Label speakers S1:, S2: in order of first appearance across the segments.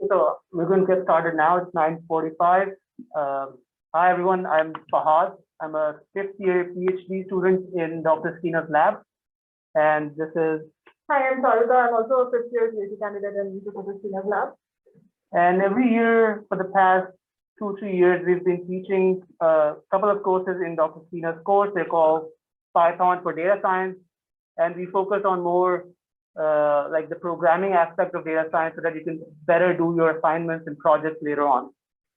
S1: So we're going to get started now. It's 9:45. Hi everyone, I'm Fahad. I'm a fifth-year PhD student in Dr. Skeena's lab, and this is.
S2: Hi, I'm Sarika. I'm also a fifth-year PhD candidate in Dr. Skeena's lab.
S1: And every year for the past 2-3 years, we've been teaching a couple of courses in Dr. Skeena's course. They're called Python for Data Science, and we focus on more like the programming aspect of data science so that you can better do your assignments and projects later on.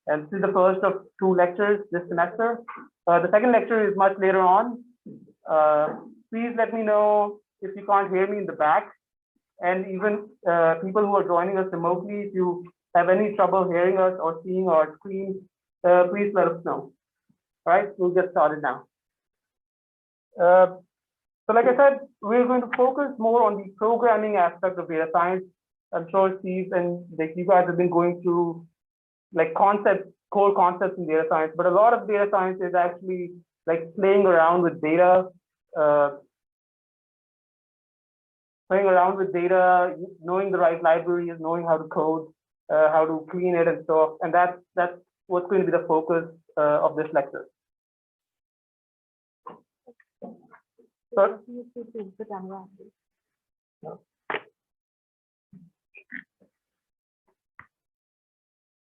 S1: And this is the first of 2 lectures this semester. The second lecture is much later on. Please let me know if you can't hear me in the back. And even people who are joining us remotely, if you have any trouble hearing us or seeing our screen, please let us know. All right, we'll get started now. So like I said, we're going to focus more on the programming aspect of data science. I'm sure Steve and you guys have been going through like core concepts in data science, but a lot of data science is actually like playing around with data, knowing the right libraries, knowing how to code, how to clean it and so on. And that's what's going to be the focus of this lecture.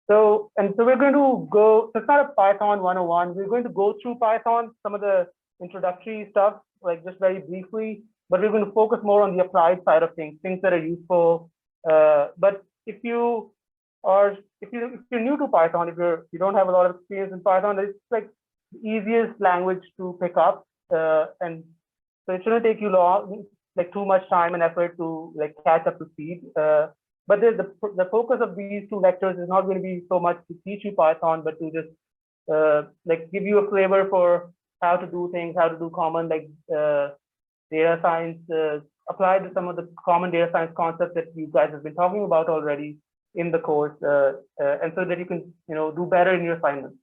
S1: So we're going to go, so it's not a Python 101. We're going to go through Python, some of the introductory stuff, like just very briefly, but we're going to focus more on the applied side of things that are useful. But if you're new to Python, if you don't have a lot of experience in Python, it's like the easiest language to pick up. And so it shouldn't take you long, like too much time and effort to like catch up to speed. But the focus of these 2 lectures is not going to be so much to teach you Python, but to just like give you a flavor for how to do things, how to do common like data science, apply to some of the common data science concepts that you guys have been talking about already in the course, and so that you can do better in your assignments.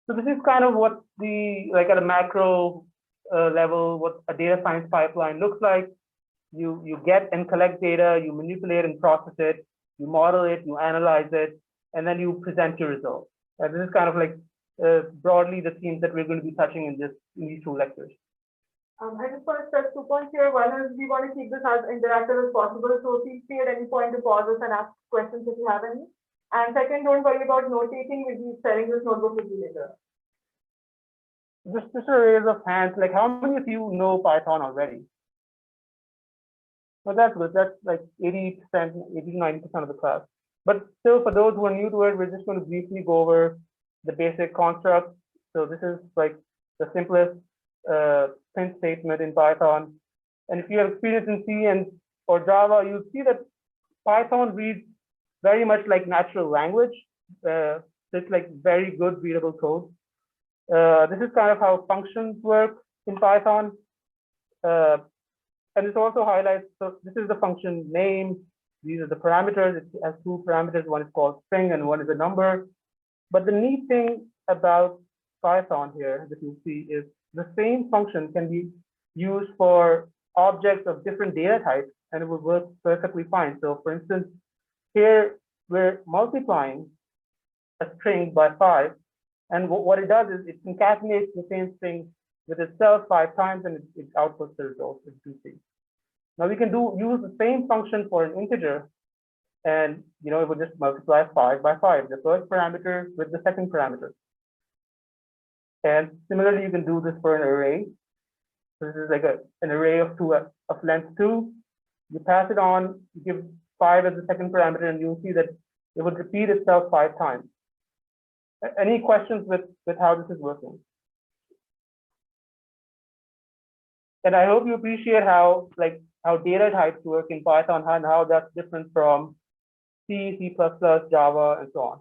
S1: So this is kind of what like at a macro level, what a data science pipeline looks like. You get and collect data, you manipulate and process it, you model it, you analyze it, and then you present your results. And this is kind of like broadly the themes that we're going to be touching in these 2 lectures.
S2: I just want to stress 2 points here. One is we want to keep this as interactive as possible. So feel free at any point to pause us and ask questions if you have any. And second, don't worry about note taking. We'll be sharing this notebook with you later.
S1: Just a raise of hands. Like how many of you know Python already? Well, that's good. That's like 80% to 90% of the class. But still, for those who are new to it, we're just going to briefly go over the basic construct. So this is like the simplest print statement in Python. And if you have experience in C or Java, you'll see that Python reads very much like natural language. It's like very good readable code. This is kind of how functions work in Python. And this also highlights, so this is the function name. These are the parameters. It has 2 parameters. One is called string and one is a number. But the neat thing about Python here that you see is the same function can be used for objects of different data types and it will work perfectly fine. So for instance, here we're multiplying a string by 5. And what it does is it concatenates the same string with itself 5 times and it outputs the result as you see. Now we can use the same function for an integer and it would just multiply 5 by 5, the first parameter with the second parameter. And similarly, you can do this for an array. So this is like an array of length 2. You pass it on, you give 5 as the second parameter, and you'll see that it would repeat itself 5 times. Any questions with how this is working? And I hope you appreciate how data types work in Python and how that's different from C, C++, Java, and so on.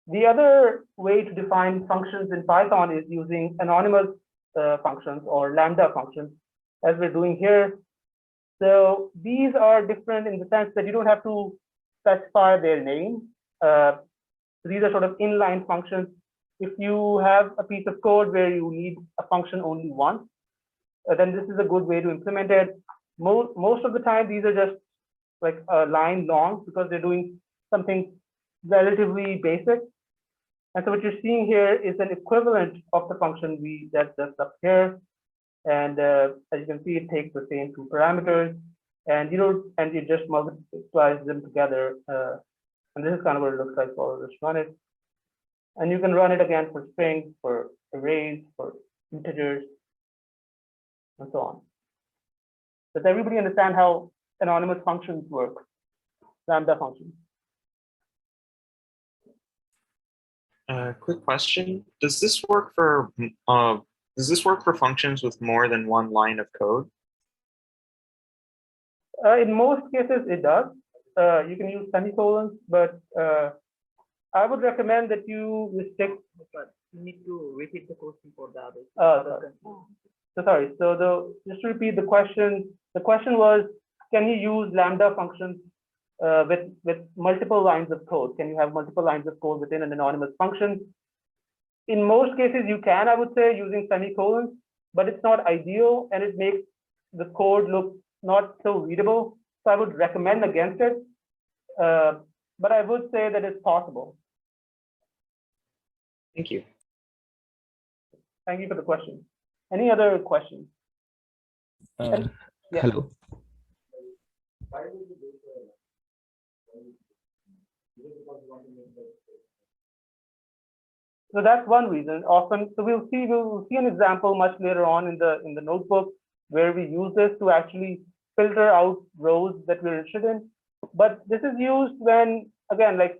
S1: The other way to define functions in Python is using anonymous functions or lambda functions, as we're doing here. So these are different in the sense that you don't have to specify their name. These are sort of inline functions. If you have a piece of code where you need a function only once, then this is a good way to implement it. most of the time, these are just like a line long because they're doing something relatively basic. And so what you're seeing here is an equivalent of the function that's up here. And as you can see, it takes the same two parameters, and you just multiply them together. And this is kind of what it looks like. So let's run it. And you can run it again for strings, for arrays, for integers, and so on. Does everybody understand how anonymous functions work? Lambda functions.
S3: Quick question: Does this work for functions with more than one line of code?
S1: In most cases, it does. You can use semicolons, but I would recommend that you stick.
S4: You need to repeat the question for the others.
S1: Sorry. So just to repeat the question was, can you use Lambda functions with multiple lines of code? Can you have multiple lines of code within an anonymous function? In most cases, you can, I would say, using semicolons, but it's not ideal, and it makes the code look not so readable. So I would recommend against it, but I would say that it's possible.
S3: Thank you.
S1: Thank you for the question. Any other questions? Yeah.
S5: Hello.
S1: So that's one reason. Often, so we'll see an example much later on in the notebook where we use this to actually filter out rows that we're interested in. But this is used when, again, like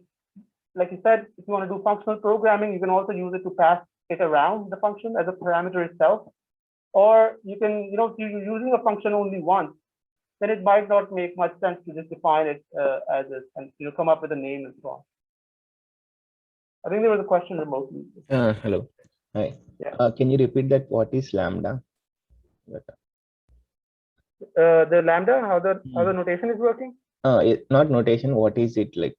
S1: you said, if you want to do functional programming, you can also use it to pass it around the function as a parameter itself. Or you can, if you're using a function only once, then it might not make much sense to just define it as this and come up with a name and so on. I think there was a question remotely.
S5: Hello. Hi.
S1: Yeah.
S5: Can you repeat that? What is Lambda?
S1: The Lambda, how the notation is working?
S5: Not notation. What is it like?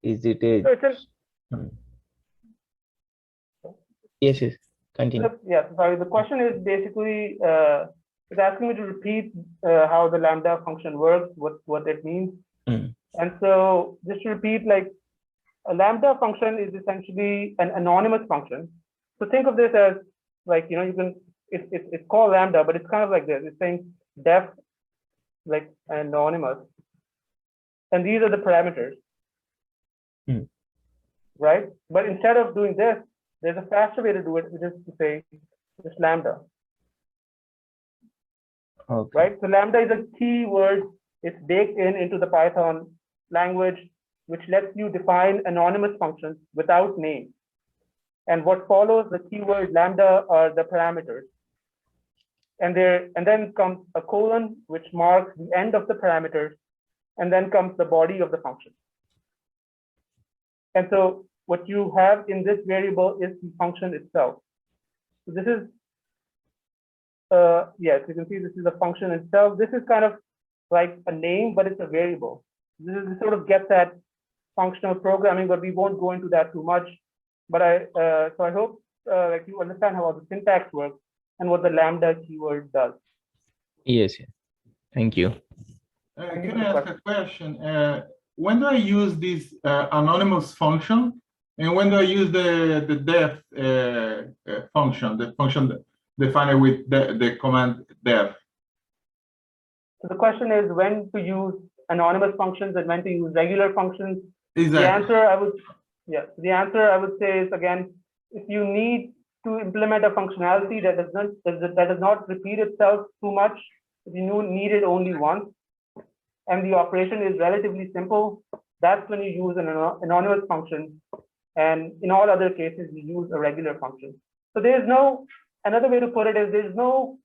S5: Is it a?
S1: So
S5: Yes. Continue.
S1: Yeah. Sorry. The question is basically it's asking me to repeat how the Lambda function works, what it means. And so just to repeat, like a Lambda function is essentially an anonymous function. So think of this as like, it's called Lambda, but it's kind of like this. It's saying def, like anonymous. And these are the parameters. Right? But instead of doing this, there's a faster way to do it, which is to say just Lambda.
S5: Okay.
S1: Right? So Lambda is a keyword. It's baked into the Python language, which lets you define anonymous functions without names. And what follows the keyword Lambda are the parameters. And then comes a colon, which marks the end of the parameters, and then comes the body of the function. And so what you have in this variable is the function itself. So this is, yes, you can see this is the function itself. This is kind of like a name, but it's a variable. This sort of gets at functional programming, but we won't go into that too much. But so I hope like you understand how the syntax works and what the Lambda keyword does.
S5: Yes. Thank you.
S6: Can I ask a question? When do I use this anonymous function, and when do I use the def function, the function defined with the command def?
S1: So the question is when to use anonymous functions and when to use regular functions.
S6: Exactly.
S1: The answer I would say is, again, if you need to implement a functionality that does not repeat itself too much, if you need it only once, and the operation is relatively simple, that's when you use an anonymous function. And in all other cases, you use a regular function. So there's no, another way to put it is there's no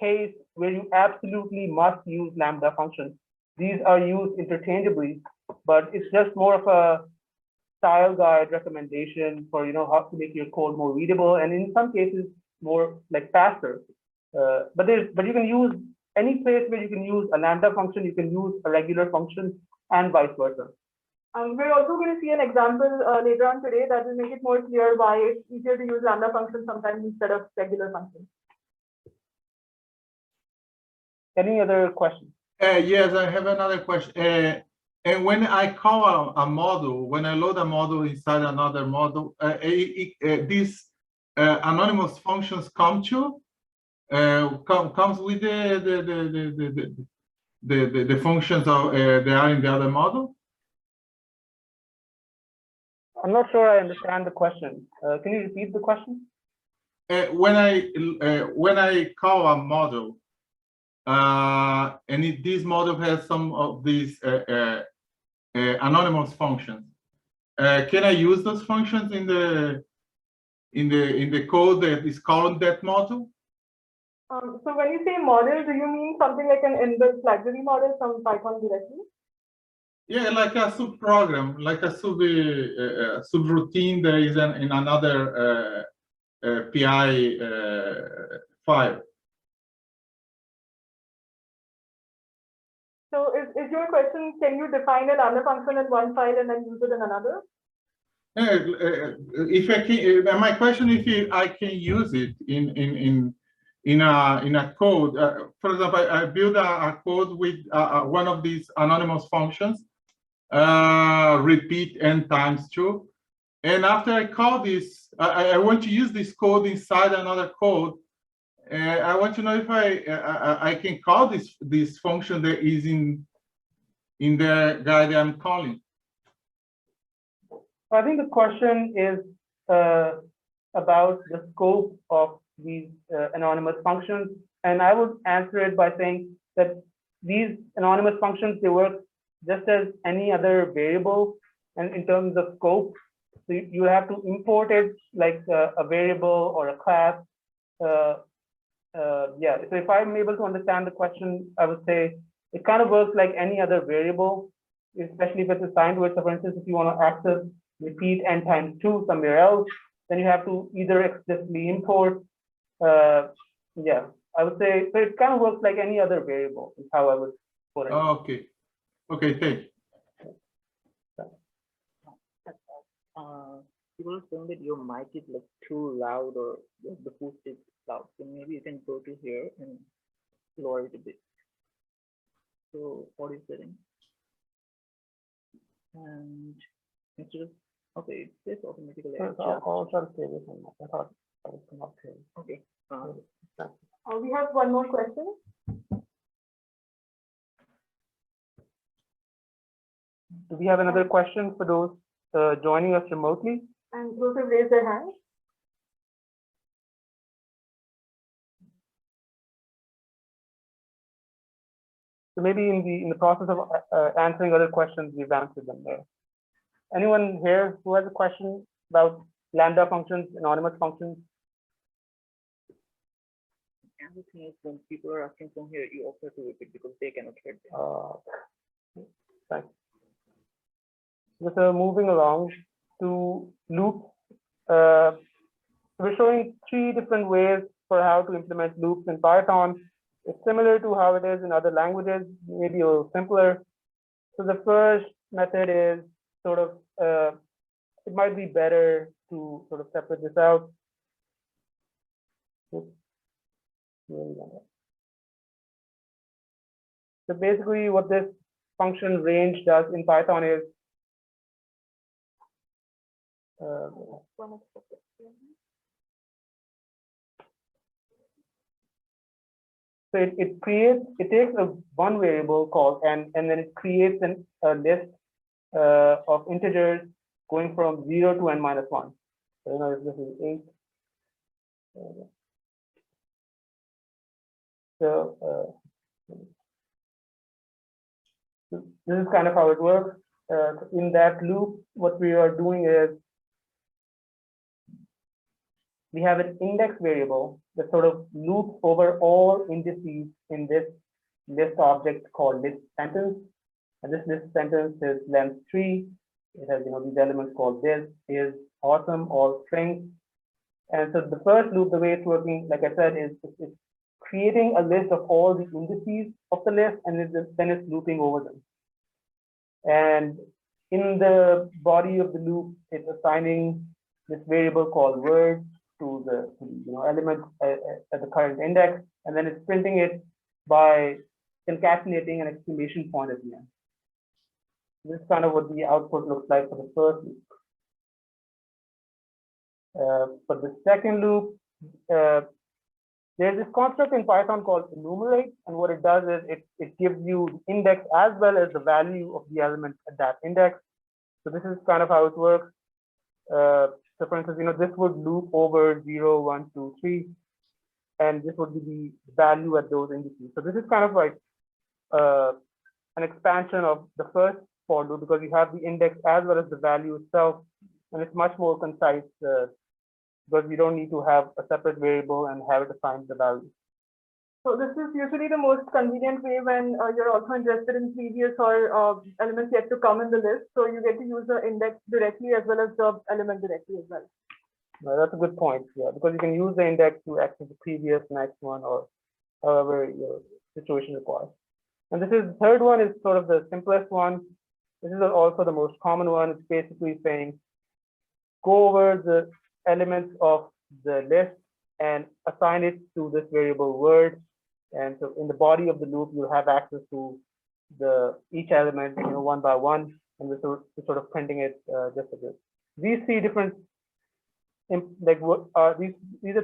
S1: case where you absolutely must use Lambda functions. These are used interchangeably, but it's just more of a style guide recommendation for how to make your code more readable, and in some cases more like faster. But you can use any place where you can use a Lambda function, you can use a regular function, and vice versa.
S2: We're also going to see an example later on today that will make it more clear why it's easier to use Lambda functions sometimes instead of regular functions.
S1: Any other questions?
S6: Yes, I have another question. And when I call a model, when I load a model inside another model, these anonymous functions comes with the functions of they are in the other model.
S1: I'm not sure I understand the question. Can you repeat the question?
S6: When I call a model, and this model has some of these anonymous functions, can I use those functions in the code that is called that model?
S2: So when you say model, do you mean something like an inbuilt library model from Python directly?
S6: Yeah, like a subprogram, like a subroutine that is in another PI file.
S2: So is your question, can you define another function in one file and then use it in another?
S6: If I can, my question is if I can use it in a code. For example, I build a code with one of these anonymous functions, repeat n times 2. And after I call this, I want to use this code inside another code. I want to know if I can call this function that is in the guy that I'm calling.
S1: I think the question is about the scope of these anonymous functions, and I would answer it by saying that these anonymous functions, they work just as any other variable, and in terms of scope, so you have to import it like a variable or a class. Yeah, so if I'm able to understand the question, I would say it kind of works like any other variable, especially if it's assigned to it. So for instance, if you want to access repeat n times 2 somewhere else, then you have to either explicitly import. Yeah, I would say, so it kind of works like any other variable is how I would put it.
S6: Okay. Okay, thank you.
S4: People are saying that your mic is like too loud or the boost is loud. So maybe you can go to here and lower it a bit. So audio setting. And instead of, okay, it says automatically.
S1: I'll try to say this one. I thought I would come up here.
S4: Okay.
S2: We have one more question.
S1: Do we have another question for those joining us remotely?
S2: And those who raised their hands.
S1: So maybe in the process of answering other questions, we've answered them there. Anyone here who has a question about lambda functions, anonymous functions?
S4: And the thing is, when people are asking from here, you also have to repeat because they cannot hear them.
S1: Thanks. So moving along to loops. We're showing 3 different ways for how to implement loops in Python. It's similar to how it is in other languages, maybe a little simpler. So the first method is sort of, it might be better to sort of separate this out. So basically what this function range does in Python is, so it takes one variable called n, and then it creates a list of integers going from 0 to n minus 1. So, you know, if this is 8. So this is kind of how it works. In that loop, what we are doing is we have an index variable that sort of loops over all indices in this list object called list sentence. And this list sentence is length 3. It has, you know, these elements called this, is, awesome, all strings. And so the first loop, the way it's working, like I said, is it's creating a list of all the indices of the list, and then it's looping over them. And in the body of the loop, it's assigning this variable called word to the element at the current index, and then it's printing it by concatenating an exclamation point at the end. This is kind of what the output looks like for the first loop. For the second loop, there's this construct in Python called enumerate, and what it does is it gives you the index as well as the value of the element at that index. So this is kind of how it works. So for instance, this would loop over 0, 1, 2, 3, and this would be the value at those indices. So this is kind of like an expansion of the first for loop, because you have the index as well as the value itself, and it's much more concise because you don't need to have a separate variable and have it assigned the value.
S2: So this is usually the most convenient way when you're also interested in previous or elements yet to come in the list. So you get to use the index directly as well as the element directly as well.
S1: That's a good point, yeah, because you can use the index to access the previous, next one, or however your situation requires. And this is the third one is sort of the simplest one. This is also the most common one. It's basically saying, go over the elements of the list and assign it to this variable word. And so in the body of the loop, you'll have access to each element, one by one, and we're sort of printing it just a bit. These three different, these are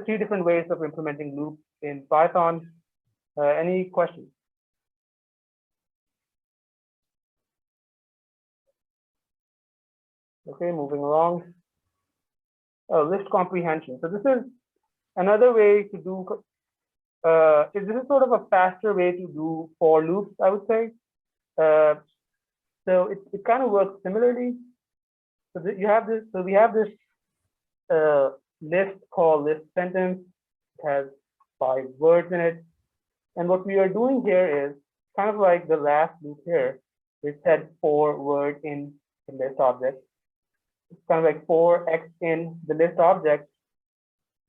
S1: three different ways of implementing loops in Python. Any questions? Okay, moving along. List comprehension. So this is another way to do. This is sort of a faster way to do for loops, I would say. So it kind of works similarly. So we have this list called list sentence. It has 5 words in it, and what we are doing here is kind of like the last loop here. We said 4 word in the list object. It's kind of like 4x in the list object,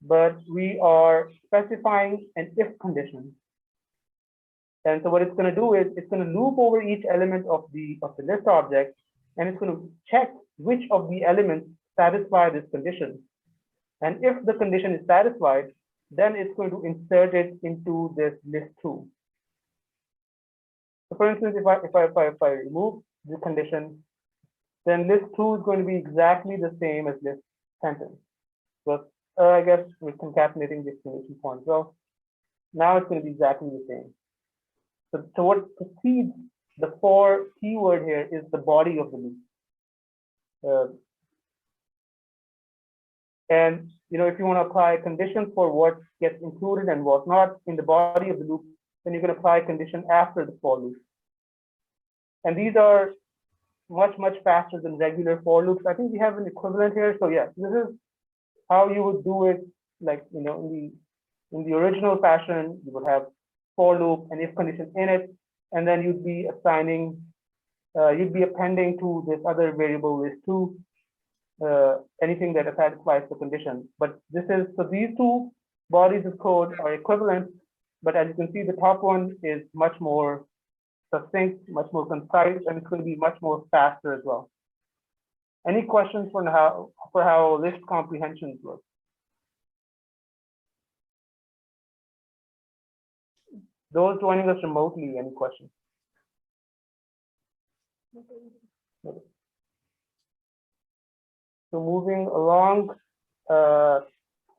S1: but we are specifying an if condition. And so what it's going to do is it's going to loop over each element of the list object, and it's going to check which of the elements satisfy this condition. And if the condition is satisfied, then it's going to insert it into this list2. So for instance, if I remove the condition, then list2 is going to be exactly the same as list sentence. So I guess we're concatenating the exclamation point. So now it's going to be exactly the same. So what precedes the for keyword here is the body of the loop. And if you want to apply conditions for what gets included and what not in the body of the loop, then you can apply a condition after the for loop. And these are much faster than regular for loops. I think we have an equivalent here. So yeah, this is how you would do it. Like in the original fashion, you would have for loop and if condition in it, and then you'd be assigning, you'd be appending to this other variable list2 anything that satisfies the condition. But so these two bodies of code are equivalent, but as you can see, the top one is much more succinct, much more concise, and it's going to be much more faster as well. Any questions for how list comprehensions work? Those joining us remotely, any questions? Okay. So moving along,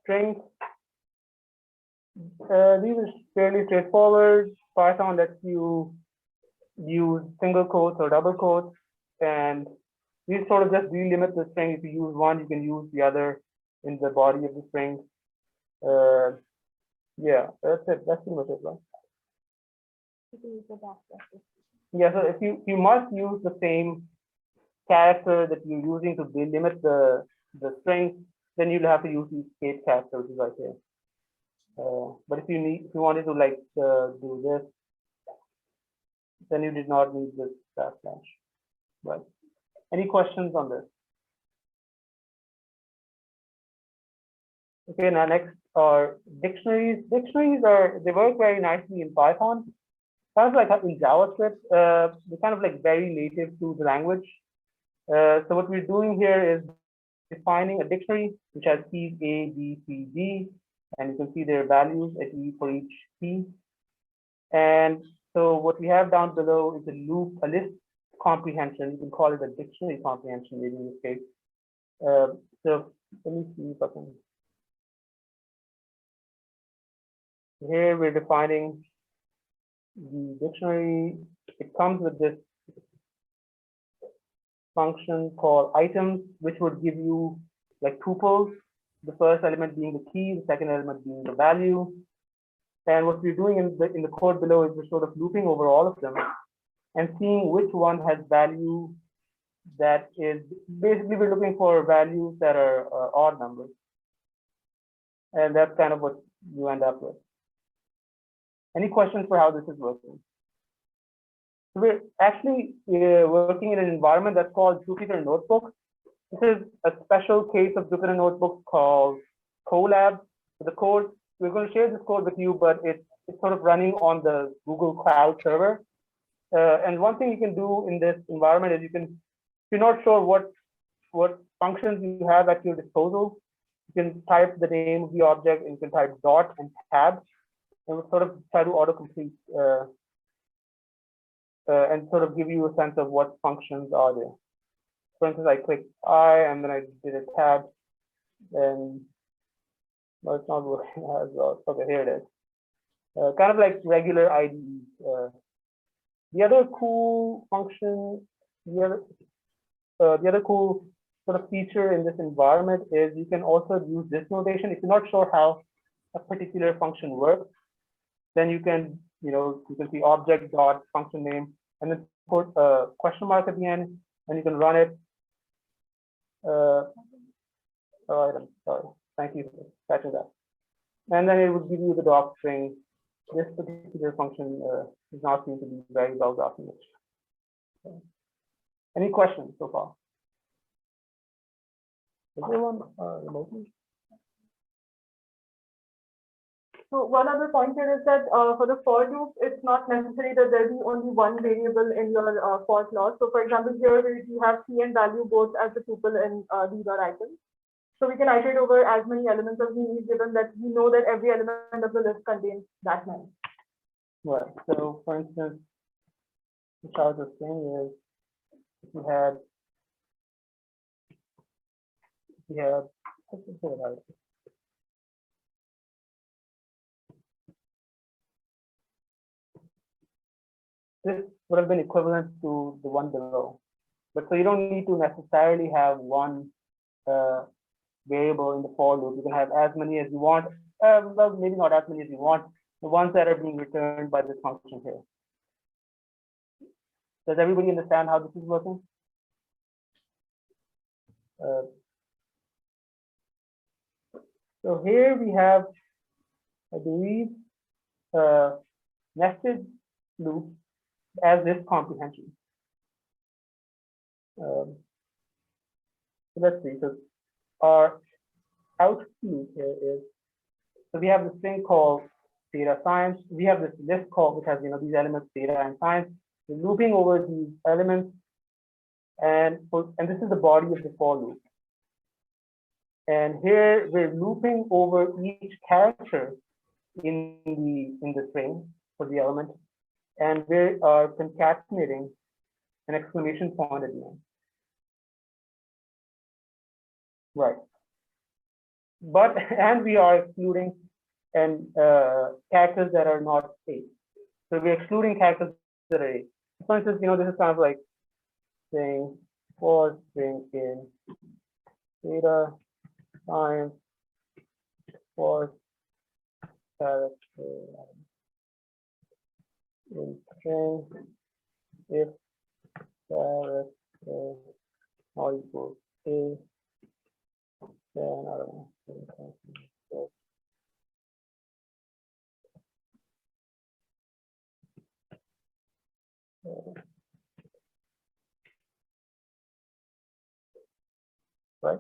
S1: strings. These are fairly straightforward. Python lets you use single quotes or double quotes, and these sort of just delimit the string. If you use one, you can use the other in the body of the string. Yeah, that's it. That's pretty much it, right? Yeah, so if you must use the same character that you're using to delimit the string, then you'll have to use the escape character, which is right here. But if you wanted to do this, then you did not need this backslash. Right? Any questions on this? Okay, now next are dictionaries. Dictionaries they work very nicely in Python. Sounds like in JavaScript, they're kind of like very native to the language. So what we're doing here is defining a dictionary which has keys A, B, C, D, and you can see their values at for each key. And so what we have down below is a loop, a list comprehension. You can call it a dictionary comprehension, maybe in this case. So let me see if I can. Here we're defining the dictionary. It comes with this function called items, which would give you like tuples, the first element being the key, the second element being the value. And what we're doing in the code below is we're sort of looping over all of them and seeing which one has value that is, basically we're looking for values that are odd numbers. And that's kind of what you end up with. Any questions for how this is working? So we're actually working in an environment that's called Jupyter Notebook. This is a special case of Jupyter Notebook called Colab. So the code, we're going to share this code with you, but it's sort of running on the Google Cloud server. And one thing you can do in this environment is you can, if you're not sure what functions you have at your disposal, you can type the name of the object and you can type dot and tab, and we'll sort of try to autocomplete and sort of give you a sense of what functions are there. For instance, I clicked I and then I did a tab, and no, it's not working as well. Okay, here it is. Kind of like regular IDE. The other cool function, the other cool sort of feature in this environment is you can also use this notation. If you're not sure how a particular function works, then you can, you can see object dot function name and then put a question mark at the end, and you can run it. All right, I'm sorry. Thank you for catching that. And then it would give you the doc string. This particular function is not seen to be very well documented. Okay. Any questions so far? Is there one remotely?
S2: So one other point here is that for the for loop, it's not necessary that there be only one variable in your for clause. So for example, here we have key and value both as the tuple and these are items. So we can iterate over as many elements as we need, given that we know that every element of the list contains that many.
S1: Right. So for instance, what I was saying is if you had let's just say about it. This would have been equivalent to the one below, but so you don't need to necessarily have one variable in the for loop. You can have as many as you want. Well, maybe not as many as you want. The ones that are being returned by this function here. Does everybody understand how this is working? So here we have, I believe, nested loop as this comprehension. So let's see. So our out loop here is, so we have this thing called data science. We have this list called, which has these elements, data and science. We're looping over these elements, and this is the body of the for loop. And here we're looping over each character in the string for the element, and we are concatenating an exclamation point at the end. Right. But and we are excluding characters that are not A. So we're excluding characters that are A. For instance, this is kind of like saying for string in data science for character in string if character not equals A, then I don't know. Right?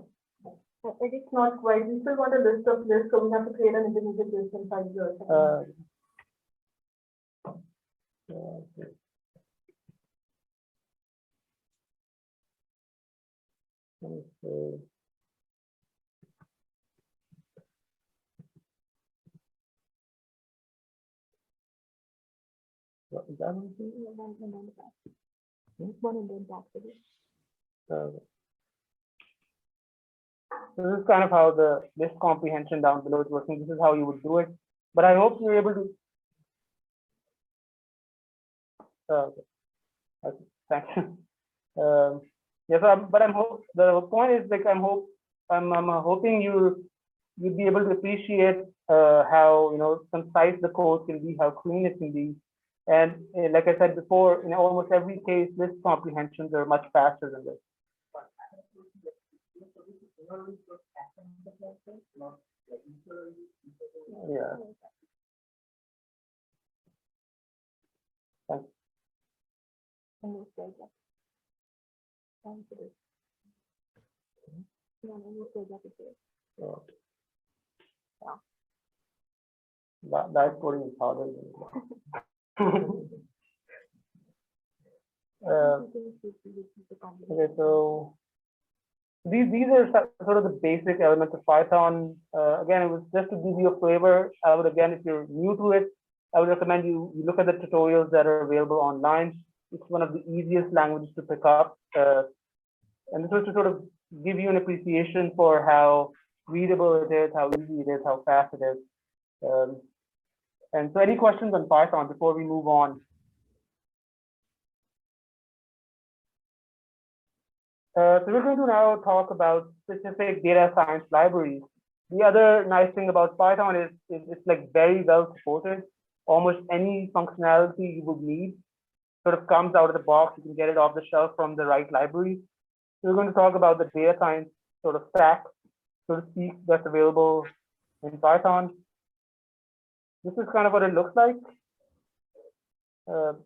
S2: It's not quite. We still want a list of lists, so we have to create an intermediate list inside here.
S1: Let me see. Is that what you see? So this is kind of how the list comprehension down below is working. This is how you would do it. But I hope you're able to. Okay, thank you. Yeah, so but the point is like I'm hoping you'd be able to appreciate how concise the code can be, how clean it can be, and like I said before, in almost every case, list comprehensions are much faster than this. Yeah. Thanks. That coding is harder than okay, so these are sort of the basic elements of Python. Again, it was just to give you a flavor. I would, again, if you're new to it, I would recommend you look at the tutorials that are available online. It's one of the easiest languages to pick up. And this was to sort of give you an appreciation for how readable it is, how easy it is, how fast it is. And so any questions on Python before we move on? So we're going to now talk about specific data science libraries. The other nice thing about Python is it's like very well supported. Almost any functionality you would need sort of comes out of the box. You can get it off the shelf from the right library. So we're going to talk about the data science sort of stack, so to speak, that's available in Python. This is kind of what it looks like. So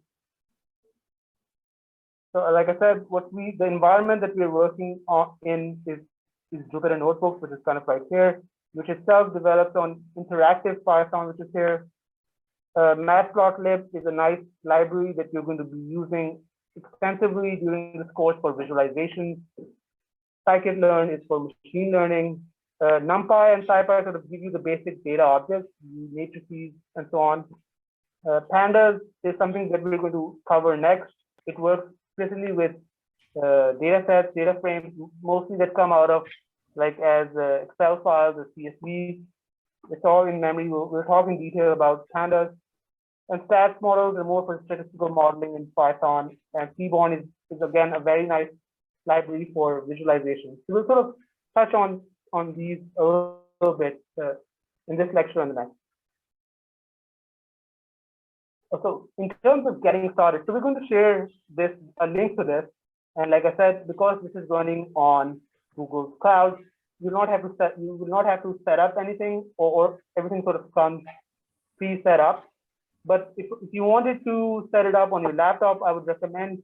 S1: like I said, the environment that we're working on is Jupyter Notebooks, which is kind of right here, which itself develops on interactive Python, which is here. Matplotlib is a nice library that you're going to be using extensively during this course for visualization. Scikit-learn is for machine learning. NumPy and SciPy sort of give you the basic data objects, matrices, and so on. Pandas is something that we're going to cover next. It works specifically with data sets, data frames, mostly that come out of like as Excel files or CSV. It's all in memory. We'll talk in detail about Pandas. And stats models are more for statistical modeling in Python. And Seaborn is again a very nice library for visualization. So we'll sort of touch on these a little bit in this lecture and the next. So in terms of getting started, so we're going to share a link to this. And like I said, because this is running on Google Cloud, you will not have to set up anything, or everything sort of comes pre-set up. But if you wanted to set it up on your laptop, I would recommend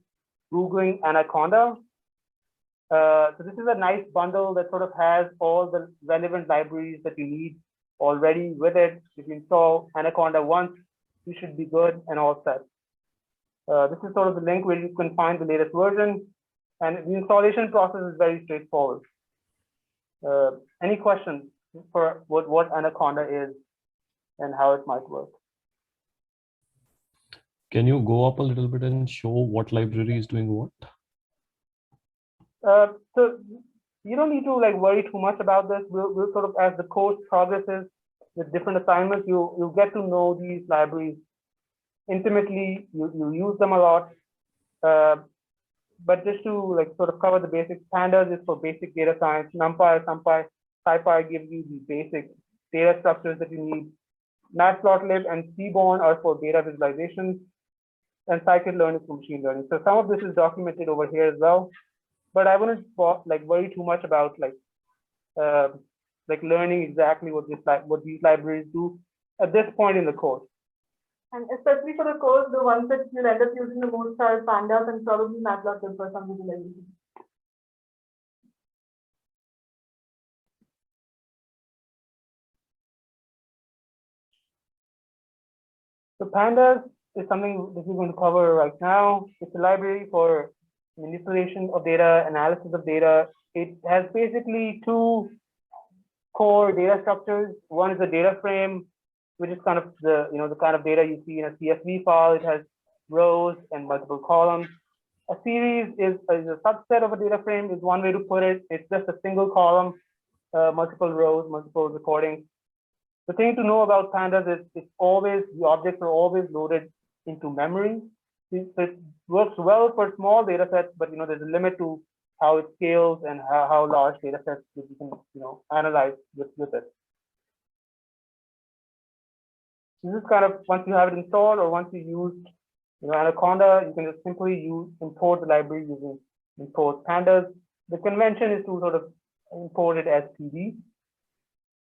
S1: Googling Anaconda. So this is a nice bundle that sort of has all the relevant libraries that you need already with it. If you install Anaconda once, you should be good and all set. This is sort of the link where you can find the latest version, and the installation process is very straightforward. Any questions for what Anaconda is and how it might work?
S7: Can you go up a little bit and show what library is doing what?
S1: So you don't need to like worry too much about this. We'll sort of, as the course progresses with different assignments, you'll get to know these libraries intimately. You use them a lot. But just to like sort of cover the basics, Pandas is for basic data science. NumPy, SciPy gives you the basic data structures that you need. Matplotlib and Seaborn are for data visualization, and Scikit-learn is for machine learning. So some of this is documented over here as well, but I wouldn't like worry too much about like learning exactly what these libraries do at this point in the course.
S2: And especially for the course, the ones that you'll end up using the most are Pandas and probably Matplotlib for some visualization.
S1: So Pandas is something that we're going to cover right now. It's a library for manipulation of data, analysis of data. It has basically two core data structures. One is a data frame, which is kind of the kind of data you see in a CSV file. It has rows and multiple columns. A series is a subset of a data frame is one way to put it. It's just a single column, multiple rows, multiple recordings. The thing to know about Pandas is the objects are always loaded into memory. So it works well for small data sets, but there's a limit to how it scales and how large data sets you can analyze with it. This is kind of once you have it installed or once you use Anaconda, you can just simply import the library using import pandas. The convention is to sort of import it as PD.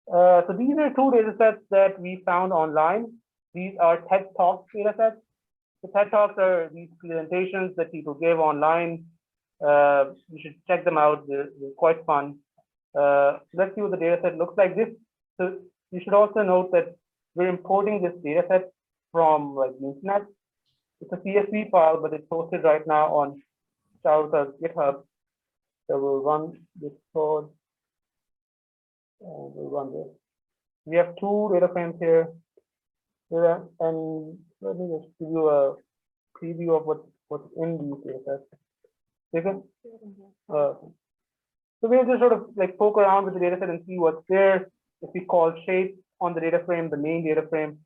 S1: So these are two data sets that we found online. These are TED Talks data sets. The TED Talks are these presentations that people give online. You should check them out. They're quite fun. Let's see what the data set looks like. So you should also note that we're importing this data set from the internet. It's a CSV file, but it's posted right now on Charlotte's GitHub. So we'll run this code. And we'll run this. We have two data frames here. And let me just give you a preview of what's in these data sets. So we'll just sort of poke around with the data set and see what's there. If we call shape on the data frame, the main data frame,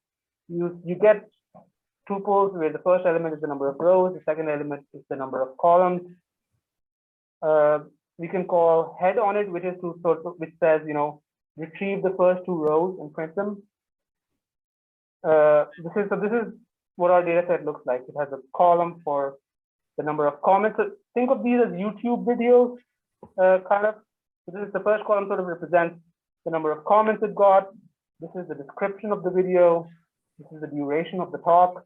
S1: you get tuples where the first element is the number of rows, the second element is the number of columns. We can call head on it, which says retrieve the first two rows and print them. This is what our data set looks like. It has a column for the number of comments. So think of these as YouTube videos, kind of. So this is the first column, sort of represents the number of comments it got. This is the description of the video. This is the duration of the talk,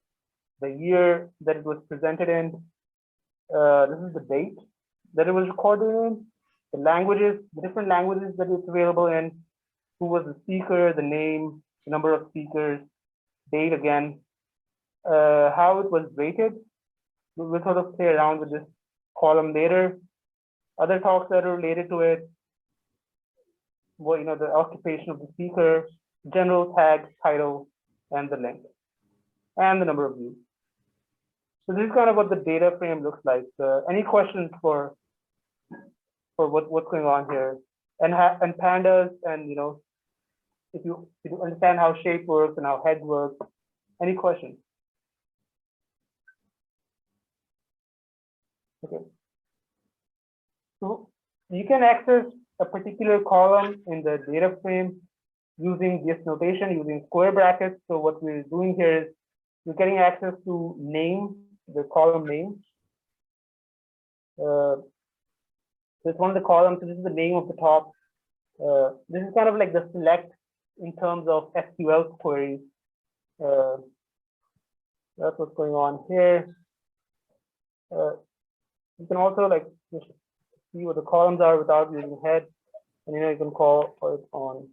S1: the year that it was presented in. This is the date that it was recorded in, the languages, the different languages that it's available in, who was the speaker, the name, the number of speakers, date again, how it was rated. We'll sort of play around with this column later. Other talks that are related to it, the occupation of the speaker, general tag, title, and the link, and the number of views. So this is kind of what the data frame looks like. Any questions for what's going on here? And pandas, and if you understand how shape works and how head works, any questions? Okay. So you can access a particular column in the data frame using this notation, using square brackets. So what we're doing here is we're getting access to name, the column name. So it's one of the columns. So this is the name of the top. This is kind of like the select in terms of SQL queries. That's what's going on here. You can also just see what the columns are without using head, and you can call for it on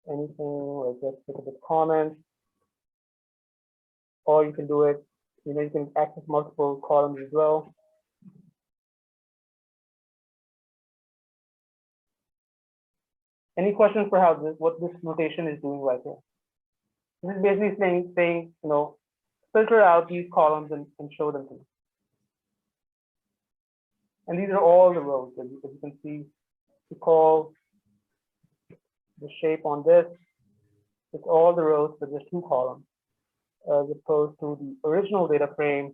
S1: anything, just look at the comments, or you can do it. You can access multiple columns as well. Any questions for what this notation is doing right here? This is basically saying filter out these columns and show them to me. And these are all the rows. As you can see, to call the shape on this, it's all the rows for just two columns, as opposed to the original data frame,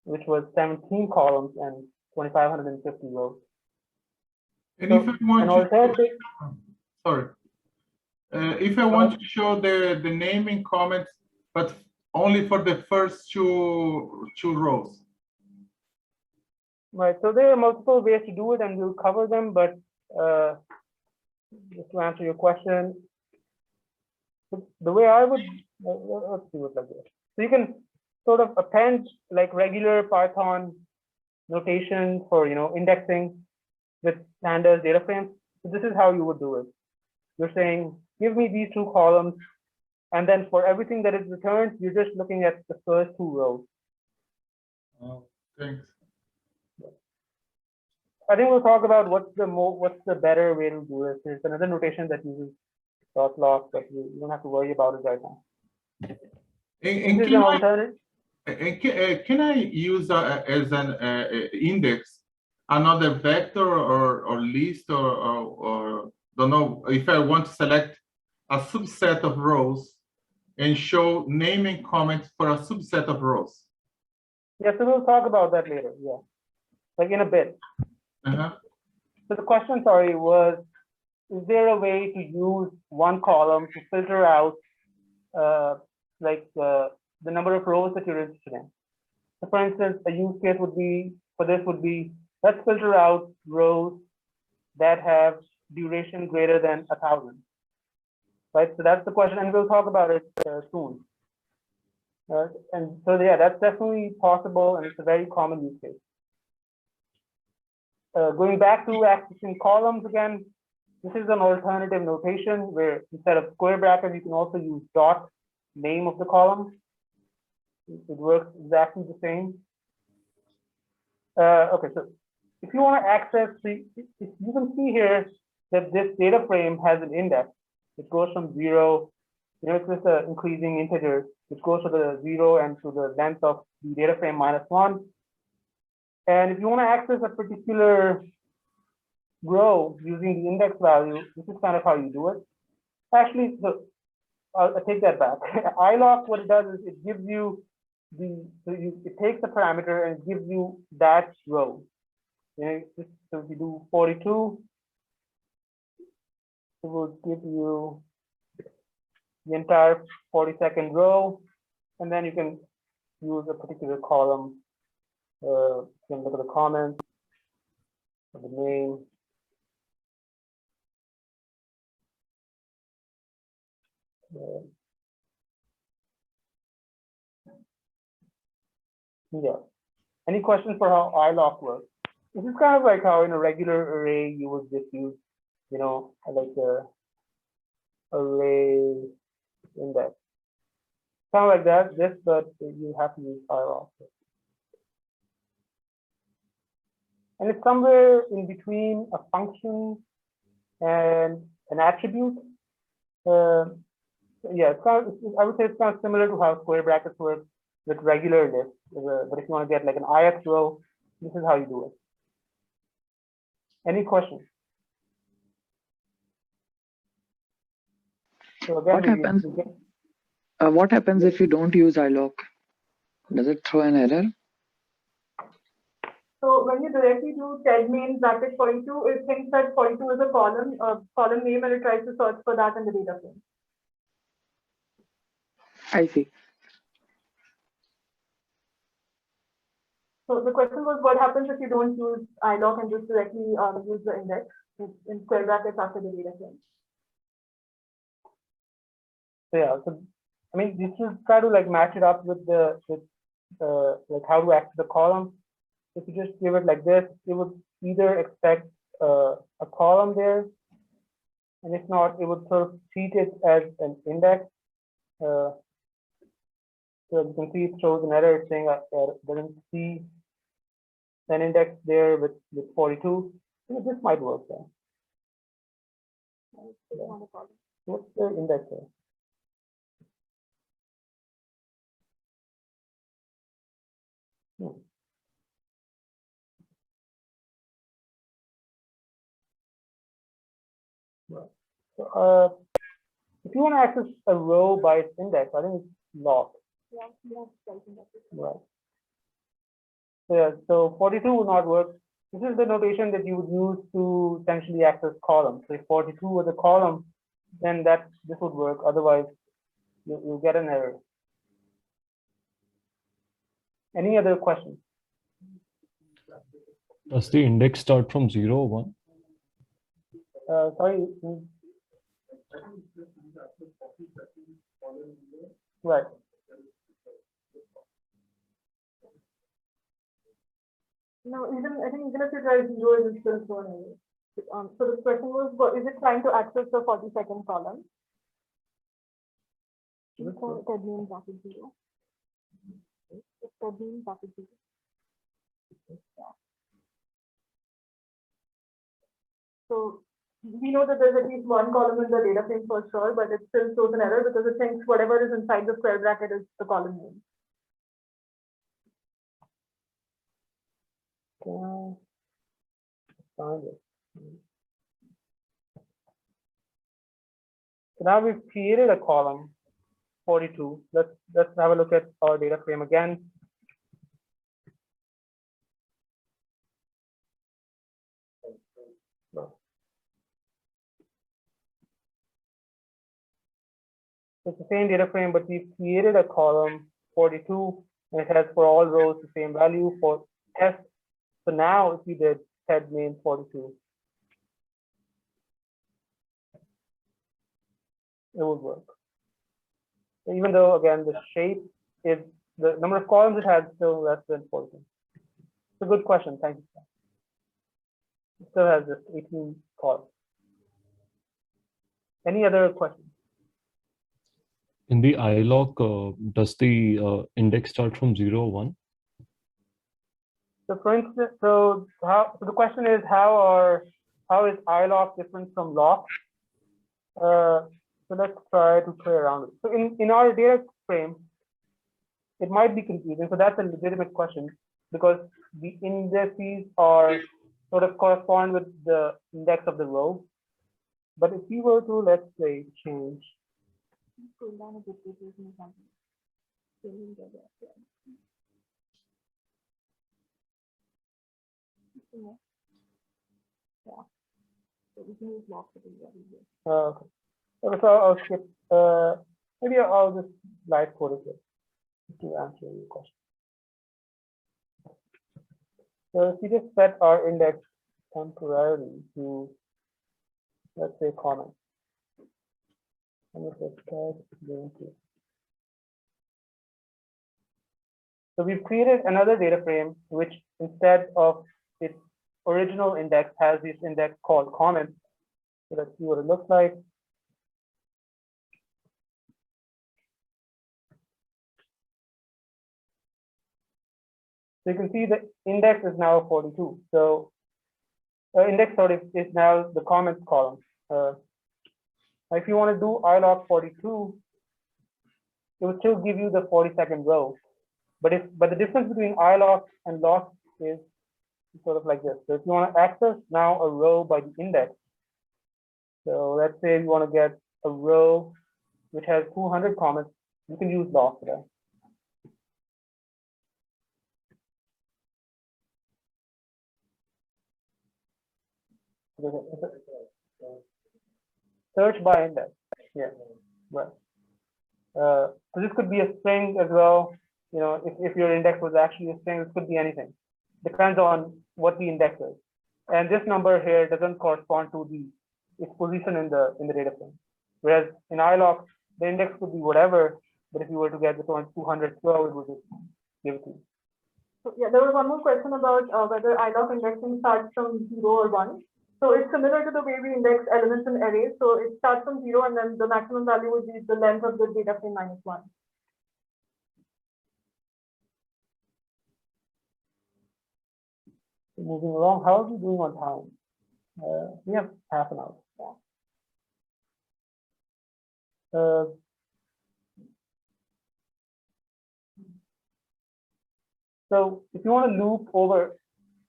S1: which was 17 columns and 2,550 rows.
S6: And if I want if I want to show the naming comments, but only for the first two rows.
S1: Right. So there are multiple ways to do it, and we'll cover them. But just to answer your question, the way I would let's do it like this. So you can sort of append regular Python notation for indexing with Pandas data frames. So this is how you would do it. You're saying, give me these two columns, and then for everything that is returned, you're just looking at the first two rows.
S6: Oh, thanks.
S1: I think we'll talk about what's the better way to do it. There's another notation that uses dot lock, but you don't have to worry about it right now.
S6: And
S1: This is an alternative.
S6: can I use as an index another vector or list or don't know if I want to select a subset of rows and show name and comment for a subset of rows?
S1: Yeah, so we'll talk about that later. Yeah, like in a bit.
S6: Uh-huh.
S1: So the question, sorry, was, is there a way to use one column to filter out the number of rows that you're interested in? So for instance, a use case would be, for this would be, let's filter out rows that have duration greater than 1,000. Right, so that's the question, and we'll talk about it soon. And so yeah, that's definitely possible, and it's a very common use case. Going back to accessing columns again, this is an alternative notation where instead of square brackets, you can also use dot name of the column. It works exactly the same. Okay, so if you want to access you can see here that this data frame has an index. It goes from 0, it's just an increasing integer, which goes to the 0 and to the length of the data frame -1. And if you want to access a particular row using the index value, this is kind of how you do it. Actually, I'll take that back. EyeLock, what it does is it gives you it takes the parameter and gives you that row. So if you do 42, it will give you the entire 42nd row, and then you can use a particular column. You can look at the comments, the name. Yeah. Any questions for how EyeLock works? This is kind of like how in a regular array you would just use, like a array index. Kind of like that, but you have to use EyeLock. And it's somewhere in between a function and an attribute. Yeah, I would say it's kind of similar to how square brackets work with regular lists. But if you want to get like an IX row, this is how you do it. Any questions? So again,
S8: what happens if you don't use EyeLock? Does it throw an error?
S2: So when you directly do TED main bracket 42, it thinks that 42 is a column name, and it tries to search for that in the data frame.
S8: I see.
S2: So the question was, what happens if you don't use EyeLock and just directly use the index in square brackets after the data frame?
S1: Yeah, so I mean, you should try to like match it up with like how to access the column. If you just give it like this, it would either expect a column there, and if not, it would sort of treat it as an index. So you can see it shows an error saying that it doesn't see an index there with 42. This might work there. What's the index there? So, if you want to access a row by its index, I think it's locked. Right. Yeah, so 42 would not work. This is the notation that you would use to essentially access columns. So if 42 was a column, then this would work. Otherwise, you'll get an error. Any other questions?
S7: Does the index start from 0 or 1?
S1: Sorry. Right.
S2: No, I think even if you try 0, it is still thrown away. So the question was, is it trying to access the 42nd column? TED main bracket 0. TED main bracket 0. So we know that there's at least one column in the data frame for sure, but it still shows an error because it thinks whatever is inside the square bracket is the column name.
S1: Find it. So now we've created a column 42. Let's have a look at our data frame again. It's the same data frame, but we've created a column 42, and it has for all rows the same value for test. So now if we did head name 42, it would work. So even though again the shape is the number of columns it has still less than 42. It's a good question. Thank you. It still has just 18 columns. Any other questions?
S7: In the EyeLock, does the index start from 0 or 1?
S1: So for instance, so the question is how is EyeLock different from lock? So let's try to play around with it. So in our data frame, it might be confusing. So that's a legitimate question because the indices are sort of correspond with the index of the row. But if we were to, let's say, change. Okay. So I'll skip. Maybe I'll just live code it here to answer your question. So if we just set our index temporarily to, let's say, comment. So we've created another data frame which instead of its original index has this index called comment. So let's see what it looks like. So you can see the index is now 42. So index sort of is now the comments column. If you want to do EyeLock 42, it will still give you the 42nd row. But the difference between EyeLock and lock is sort of like this. So if you want to access now a row by the index, so let's say you want to get a row which has 200 comments, you can use lock for that. Search by index. Yeah, right. So this could be a string as well. You know, if your index was actually a string, it could be anything. Depends on what the index is. And this number here doesn't correspond to its position in the data frame. Whereas in EyeLock, the index could be whatever, but if you were to get the 200 row, it would just give it to you.
S2: So yeah, there was one more question about whether EyeLock indexing starts from 0 or 1. So it's similar to the way we index elements in arrays. So it starts from 0 and then the maximum value would be the length of the data frame minus 1.
S1: Moving along, how are we doing on time? We have half an hour. So if you want to loop over,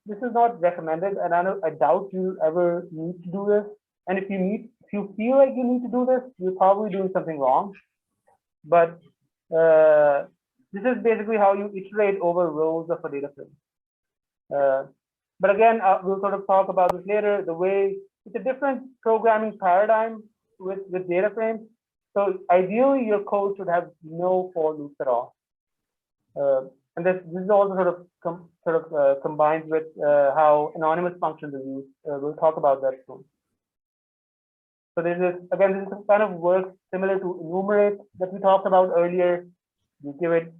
S1: this is not recommended, and I doubt you'll ever need to do this. And if you feel like you need to do this, you're probably doing something wrong. But this is basically how you iterate over rows of a data frame. But again, we'll sort of talk about this later. The way it's a different programming paradigm with data frames. So ideally, your code should have no for loops at all. And this is also sort of combined with how anonymous functions are used. We'll talk about that soon. So this is kind of works similar to enumerate that we talked about earlier. You give it,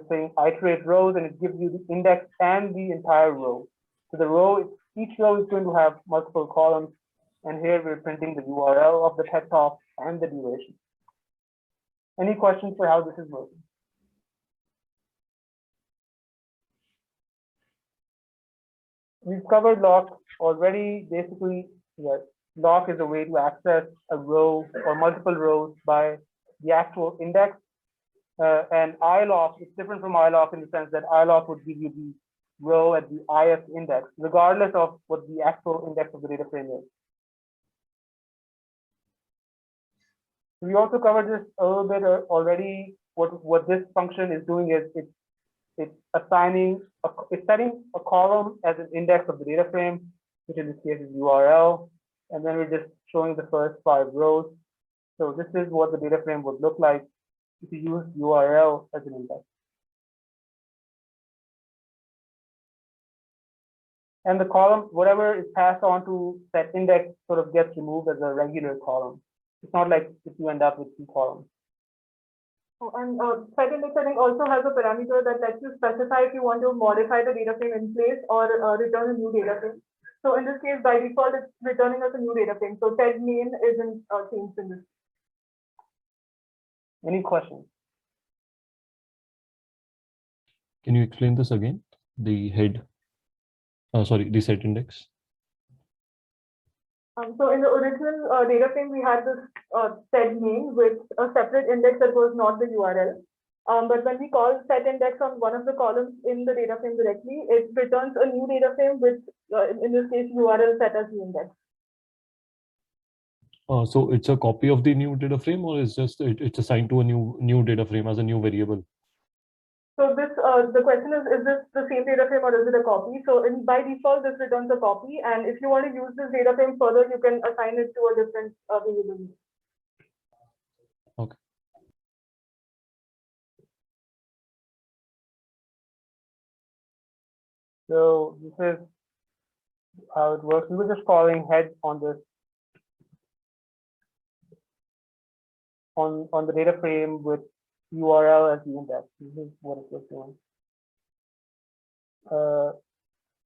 S1: saying iterate rows, and it gives you the index and the entire row. So the row, each row is going to have multiple columns, and here we're printing the URL of the text top and the duration. Any questions for how this is working? We've covered lock already. Basically, yes, lock is a way to access a row or multiple rows by the actual index. And EyeLock is different from EyeLock in the sense that EyeLock would give you the row at the ith index, regardless of what the actual index of the data frame is. We also covered this a little bit already. What this function is doing is it's setting a column as an index of the data frame, which in this case is URL, and then we're just showing the first 5 rows. So this is what the data frame would look like if you use URL as an index. And the column, whatever is passed on to SetIndex, sort of gets removed as a regular column. It's not like if you end up with 2 columns.
S2: Oh, and SetIndex, I think, also has a parameter that lets you specify if you want to modify the data frame in place or return a new data frame. So in this case, by default, it's returning us a new data frame. So tag name isn't changed in this.
S1: Any questions?
S7: Can you explain this again? The head, sorry, the set index.
S2: So in the original data frame, we had this tag name with a separate index that was not the URL. But when we call SetIndex on one of the columns in the data frame directly, it returns a new data frame with, in this case, URL set as the index.
S7: So it's a copy of the new data frame, or is just it's assigned to a new data frame as a new variable?
S2: So this the question is this the same data frame or is it a copy? So by default, this returns a copy, and if you want to use this data frame further, you can assign it to a different variable.
S7: Okay.
S1: So this is how it works. We were just calling head on this on the data frame with URL as the index. This is what it was doing.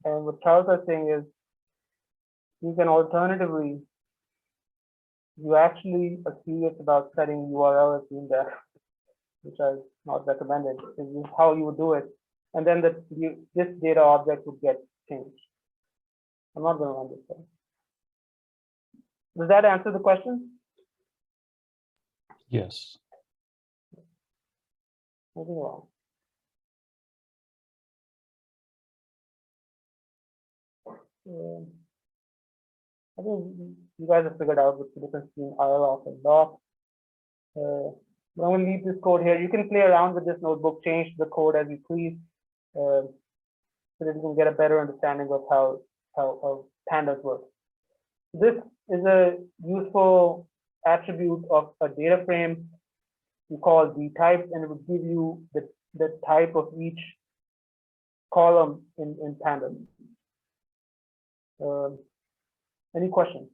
S1: And what Charles was saying is, you can alternatively, you actually are curious about setting URL as the index, which I not recommended. This is how you would do it, and then this data object would get changed. I'm not going to run this thing. Does that answer the question?
S7: Yes.
S1: Nothing wrong. I think you guys have figured out what's the difference between EyeLock and lock. I'm going to leave this code here. You can play around with this notebook, change the code as you please, so that you can get a better understanding of how Pandas work. This is a useful attribute of a data frame. You call the type, and it will give you the type of each column in Pandas. Any questions?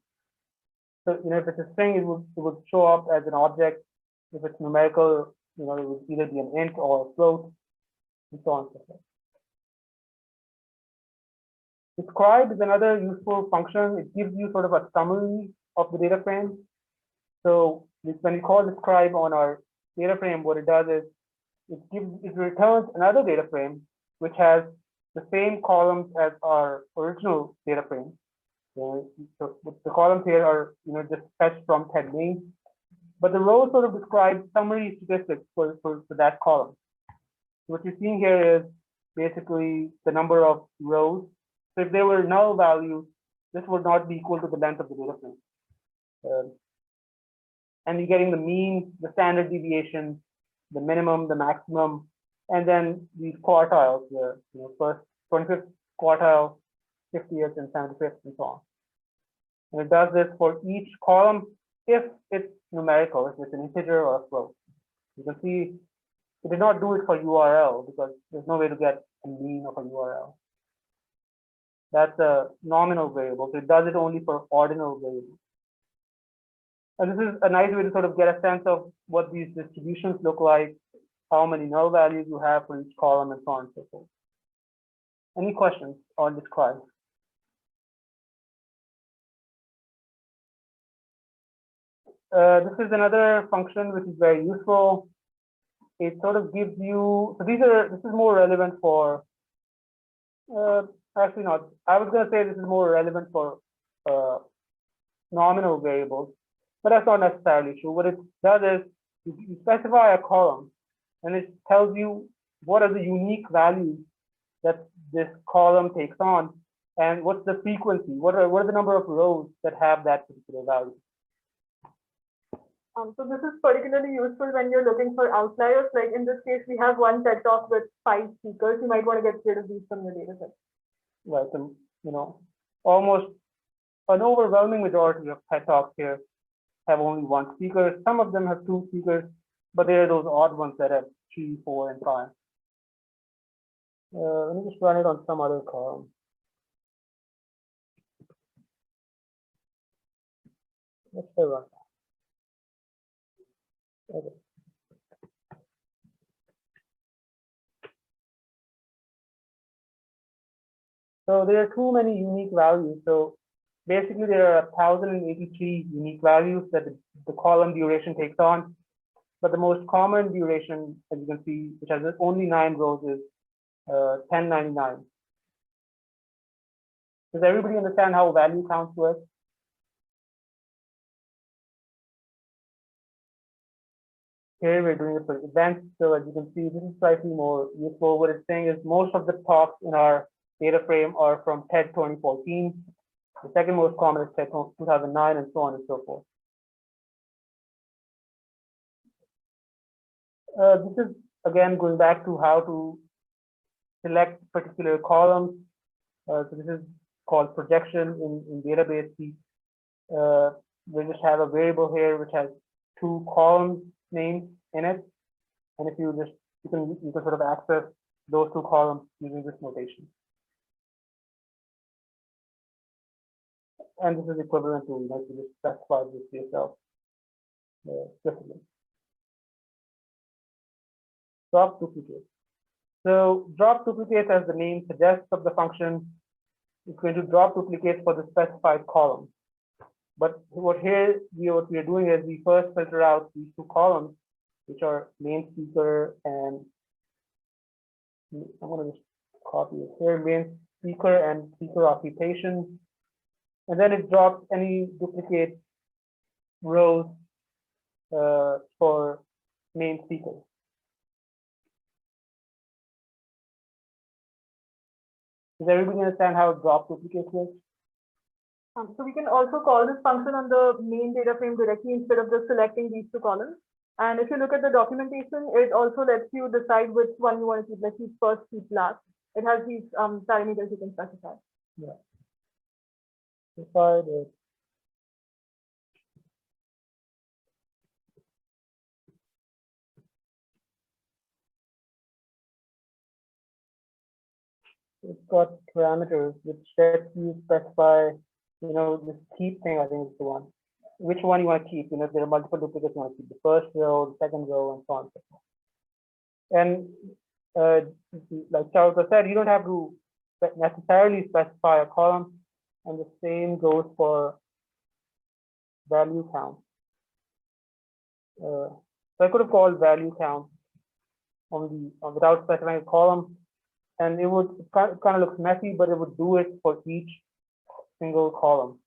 S1: So, if it's a string, it would show up as an object. If it's numerical, it would either be an int or a float, and so on and so forth. Describe is another useful function. It gives you sort of a summary of the data frame. So when you call describe on our data frame, what it does is it returns another data frame which has the same columns as our original data frame. So the columns here are just fetched from tag name, but the rows sort of describe summary statistics for that column. So what you're seeing here is basically the number of rows. So if there were null values, this would not be equal to the length of the data frame. And you're getting the mean, the standard deviation, the minimum, the maximum, and then these quartiles, the first 25th quartile, 50th, and 75th, and so on. And it does this for each column if it's numerical, if it's an integer or a float. You can see it did not do it for URL because there's no way to get a mean of a URL. That's a nominal variable, so it does it only for ordinal variables. And this is a nice way to sort of get a sense of what these distributions look like, how many null values you have for each column, and so on and so forth. Any questions on describe? This is another function which is very useful. It sort of gives you, so this is more relevant for, actually not, I was going to say this is more relevant for nominal variables, but that's not necessarily true. What it does is you specify a column, and it tells you what are the unique values that this column takes on, and what's the frequency, what are the number of rows that have that particular value.
S2: So this is particularly useful when you're looking for outliers. Like in this case, we have one TED Talk with 5 speakers. You might want to get rid of these from your data set.
S1: Right, and almost an overwhelming majority of TED Talks here have only 1 speaker. Some of them have 2 speakers, but there are those odd ones that have 3, 4, and 5. Let me just run it on some other column. Let's say run. Okay. So there are too many unique values. So basically there are 1,083 unique values that the column duration takes on. But the most common duration, as you can see, which has only 9 rows, is 1099. Does everybody understand how value counts work? Here we're doing it for events. So as you can see, this is slightly more useful. What it's saying is most of the talks in our data frame are from TED 2014. The second most common is TED 2009, and so on and so forth. This is again going back to how to select particular columns. So this is called projection in database. We just have a variable here which has 2 columns names in it, and if you can sort of access those 2 columns using this notation. And this is equivalent to you just specify this yourself explicitly. Drop duplicate. So drop duplicate, as the name suggests of the function, is going to drop duplicates for the specified column. But what we are doing is we first filter out these 2 columns, which are main speaker and I'm going to just copy it here, main speaker and speaker occupation. And then it drops any duplicate rows for main speaker. Does everybody understand how drop duplicates works?
S2: So we can also call this function on the main data frame directly instead of just selecting these 2 columns. And if you look at the documentation, it also lets you decide which one you want to keep, like keep first, keep last. It has these parameters you can specify.
S1: Yeah. Decide it. It's got parameters which let you specify, this keep thing, I think is the one. Which one you want to keep? If there are multiple duplicates, you want to keep the first row, the second row, and so on. And like Charles said, you don't have to necessarily specify a column, and the same goes for value count. So I could have called value count without specifying a column, and it kind of looks messy, but it would do it for each single column.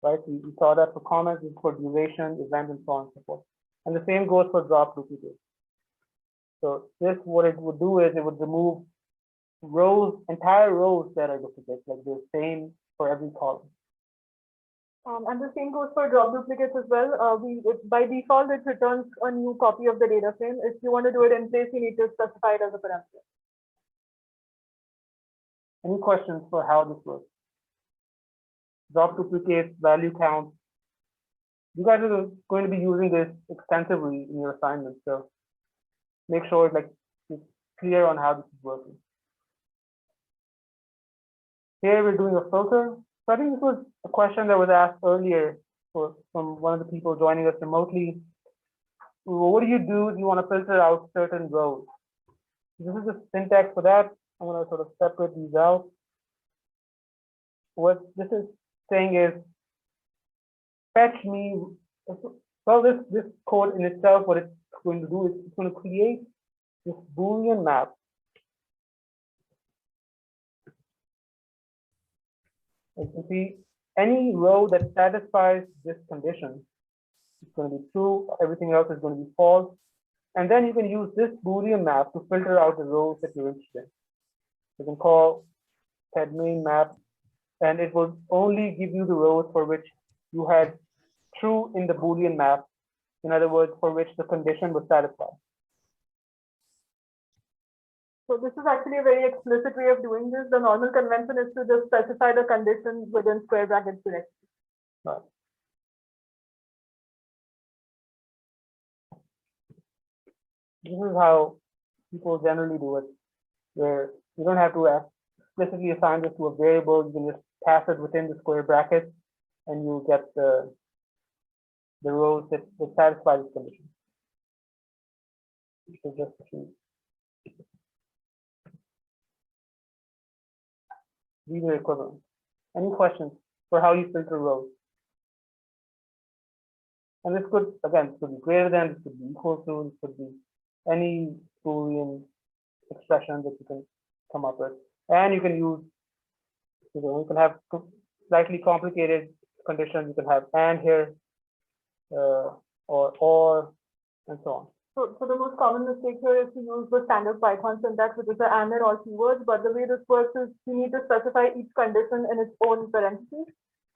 S1: Right? We saw that for comments, for duration, event, and so on and so forth. And the same goes for drop duplicate. So this, what it would do is it would remove rows, entire rows that are duplicates, like the same for every column.
S2: And the same goes for drop duplicates as well. By default, it returns a new copy of the data frame. If you want to do it in place, you need to specify it as a parameter.
S1: Any questions for how this works? Drop duplicates, value count. You guys are going to be using this extensively in your assignments, so make sure it's clear on how this is working. Here we're doing a filter. So I think this was a question that was asked earlier from one of the people joining us remotely. What do you do if you want to filter out certain rows? This is the syntax for that. I'm going to sort of separate these out. What this is saying is fetch me. Well, this code in itself, what it's going to do is it's going to create this Boolean map. You can see any row that satisfies this condition is going to be true, everything else is going to be false. And then you can use this Boolean map to filter out the rows that you're interested in. You can call main map, and it will only give you the rows for which you had true in the Boolean map. In other words, for which the condition was satisfied.
S2: So this is actually a very explicit way of doing this. The normal convention is to just specify the condition within square brackets directly.
S1: Right. This is how people generally do it, where you don't have to explicitly assign this to a variable. You can just pass it within the square bracket, and you get the rows that satisfy this condition. So just these are equivalent. Any questions for how you filter rows? And this could, again, this could be greater than, this could be equal to, this could be any Boolean expression that you can come up with. And you can use, you can have slightly complicated conditions. You can have and here, or, and so on.
S2: So the most common mistake here is to use the standard Python syntax, which is the and or keywords. But the way this works is you need to specify each condition in its own parentheses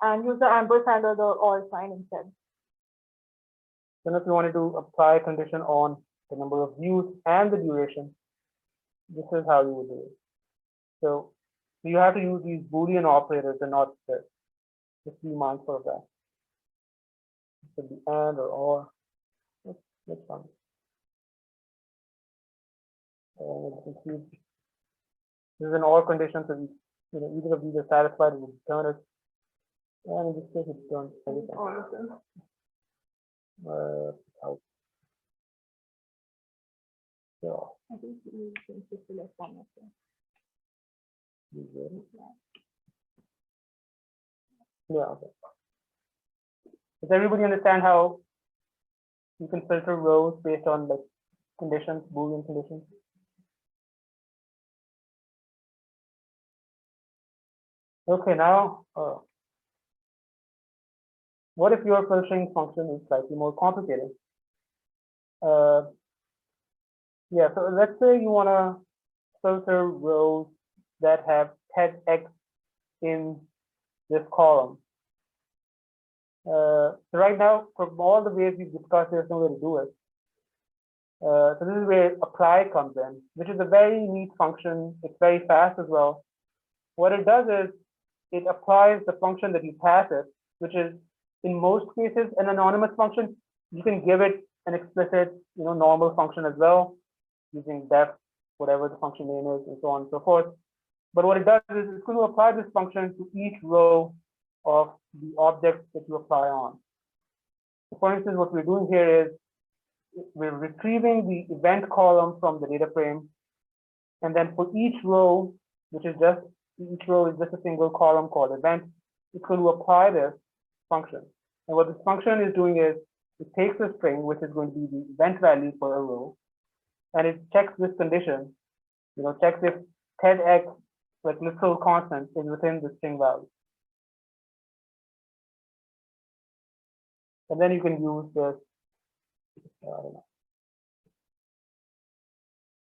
S2: and use the ampersand or the or sign instead.
S1: Then if you wanted to apply a condition on the number of views and the duration, this is how you would do it. So you have to use these Boolean operators and not the just be mindful of that. It could be and or. That's fine. And you can see this is an or condition, so either of these are satisfied, it will return it. And in this case, it returns everything.
S2: All of them.
S1: So,
S2: I think you can just select one of them.
S1: yeah, okay. Does everybody understand how you can filter rows based on like conditions, Boolean conditions? Okay, now what if your filtering function is slightly more complicated? Yeah, so let's say you want to filter rows that have head X in this column. So right now, from all the ways we've discussed, there's no way to do it. So this is where apply comes in, which is a very neat function. It's very fast as well. What it does is it applies the function that you pass it, which is in most cases an anonymous function. You can give it an explicit, normal function as well, using def, whatever the function name is, and so on and so forth. But what it does is it's going to apply this function to each row of the object that you apply on. For instance, what we're doing here is we're retrieving the event column from the data frame, and then for each row, each row is just a single column called event, it's going to apply this function. And what this function is doing is it takes a string, which is going to be the event value for a row, and it checks this condition, checks if headX, like literal constant, is within the string value. And then you can use this,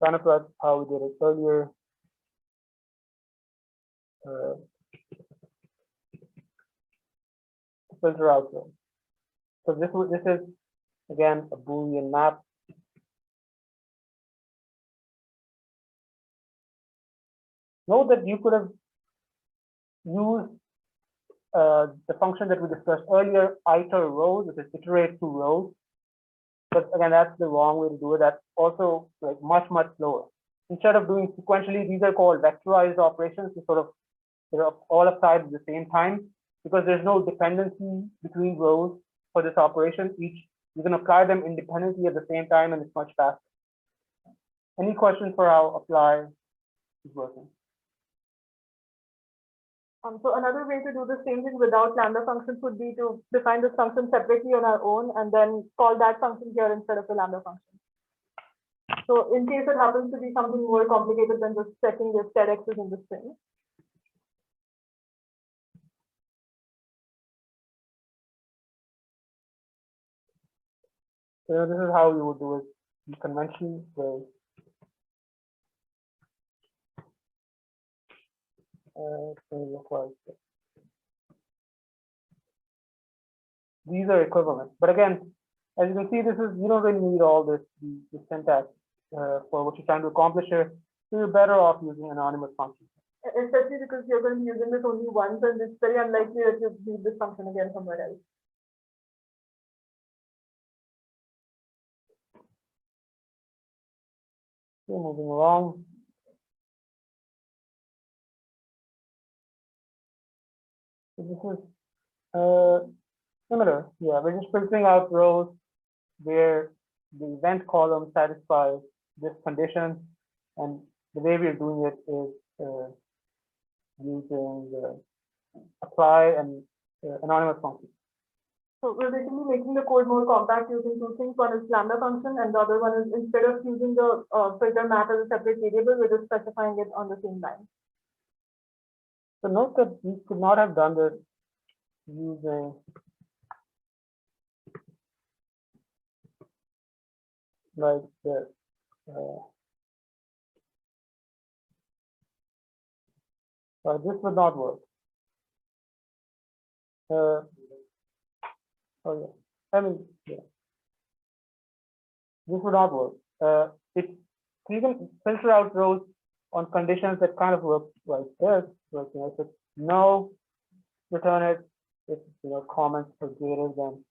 S1: kind of like how we did it earlier. Filter out rows. So this is again a Boolean map. Note that you could have used the function that we discussed earlier, iter rows, which is iterate through rows. But again, that's the wrong way to do it. That's also like much slower. Instead of doing sequentially, these are called vectorized operations. They're all applied at the same time because there's no dependency between rows for this operation. You can apply them independently at the same time, and it's much faster. Any questions for how apply is working?
S2: So another way to do the same thing without lambda functions would be to define this function separately on our own and then call that function here instead of the lambda function. So in case it happens to be something more complicated than just checking if TEDx is in the string.
S1: So this is how you would do it in conventional way. It's going to look like this. These are equivalent, but again, as you can see, this is, you don't really need all this the syntax for what you're trying to accomplish here. So you're better off using anonymous functions.
S2: Especially because you're going to be using this only once, and it's very unlikely that you need this function again somewhere else.
S1: Okay, moving along. So this is similar. Yeah, we're just filtering out rows where the event column satisfies this condition, and the way we're doing it is using apply and anonymous functions.
S2: So we're basically making the code more compact using two things. One is lambda function, and the other one is, instead of using the filter map as a separate variable, we're just specifying it on the same line.
S1: So note that we could not have done this using like this. This would not work. Oh yeah, I mean, yeah. This would not work. You can filter out rows on conditions that kind of work like this. Like, if it's no, return it. If comments are greater than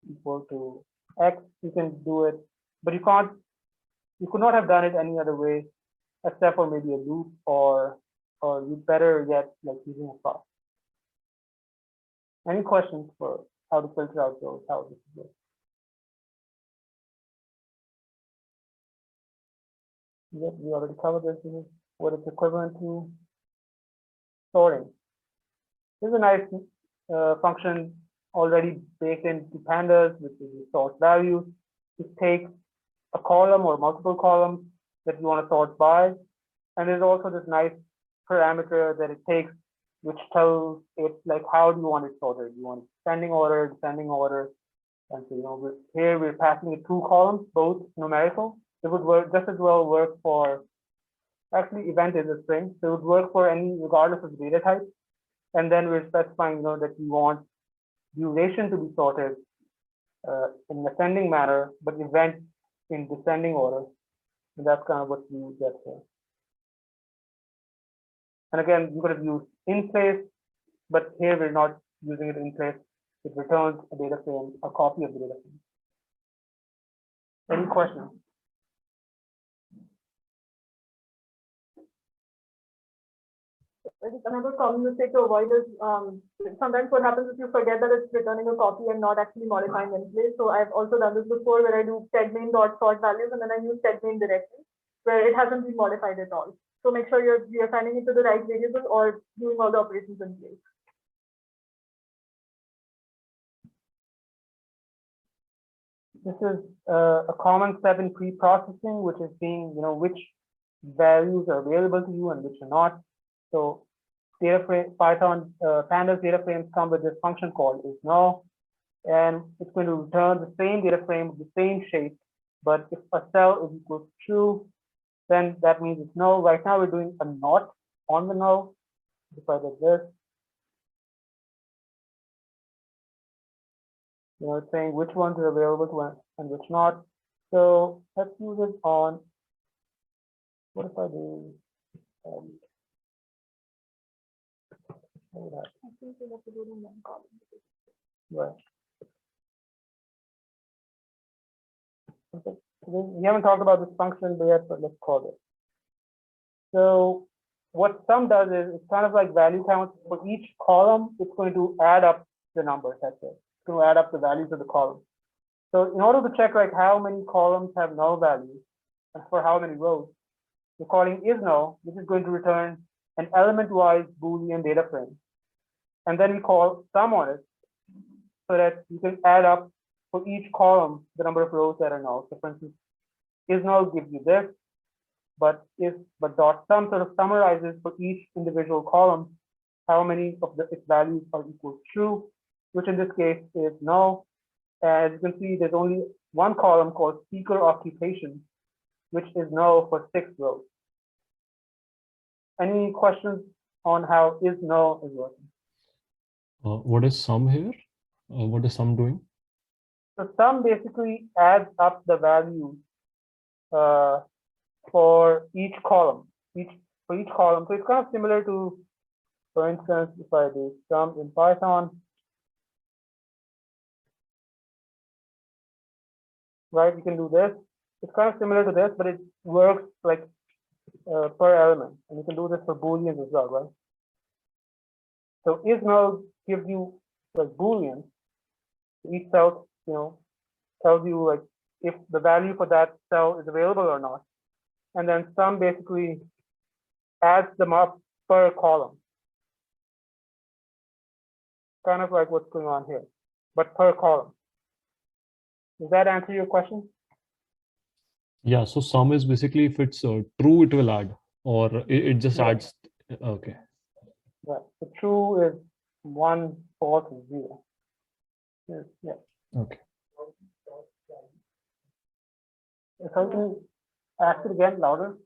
S1: equal to X, you can do it, but you can't. You could not have done it any other way, except for maybe a loop, or you better yet, like using a class. Any questions for how to filter out rows? How this works? Yep, we already covered this. This is what it's equivalent to sorting. This is a nice function already baked into Pandas, which is the sort value. It takes a column or multiple columns that you want to sort by, and there's also this nice parameter that it takes, which tells it like how do you want it sorted. You want ascending order, descending order, and so here we're passing it two columns, both numerical. It would work just as well work for, actually event is a string, so it would work for any regardless of data type. And then we're specifying that you want duration to be sorted in an ascending manner, but event in descending order. And that's kind of what you get here. And again, you could have used in place, but here we're not using it in place. It returns a data frame, a copy of the data frame. Any questions?
S2: Another common mistake to avoid is sometimes what happens is you forget that it's returning a copy and not actually modifying in place. So I've also done this before, where I do tagmain.sort values and then I use tagmain directly, where it hasn't been modified at all. So make sure you're assigning it to the right variable or doing all the operations in place.
S1: This is a common step in pre-processing, which is seeing which values are available to you and which are not. So data frame, Python Pandas data frames come with this function called isNo, and it's going to return the same data frame with the same shape. But if a cell is equal to true, then that means it's no. Right now we're doing a not on the no. If I did this, it's saying which ones are available to us and which not. So let's use it on, what if I do
S2: I think you have to do it in one column.
S1: right. Okay. We haven't talked about this function yet, but let's call it. So what sum does is it's kind of like value counts. For each column, it's going to add up the numbers. That's it. It's going to add up the values of the column. So in order to check like how many columns have null values and for how many rows, we're calling isNo, which is going to return an element-wise Boolean data frame. And then we call sum on it so that you can add up for each column the number of rows that are null. So for instance, isNo gives you this, but dot sum sort of summarizes for each individual column how many of its values are equal to true, which in this case is no. As you can see, there's only one column called speaker occupation, which is null for 6 rows. Any questions on how is null is working?
S7: What is sum here? What is sum doing?
S1: So sum basically adds up the values for each column. For each column. So it's kind of similar to, for instance, if I do sum in Python, right? You can do this. It's kind of similar to this, but it works like per element, and you can do this for Booleans as well, right? So is null gives you like Boolean. Each cell, tells you like if the value for that cell is available or not, and then sum basically adds them up per column. Kind of like what's going on here, but per column. Does that answer your question?
S7: Yeah, so sum is basically if it's true, it will add, or it just adds. Okay.
S1: Right. So true is 1, false is 0. Yes, yeah.
S7: Okay.
S1: If I can ask it again louder.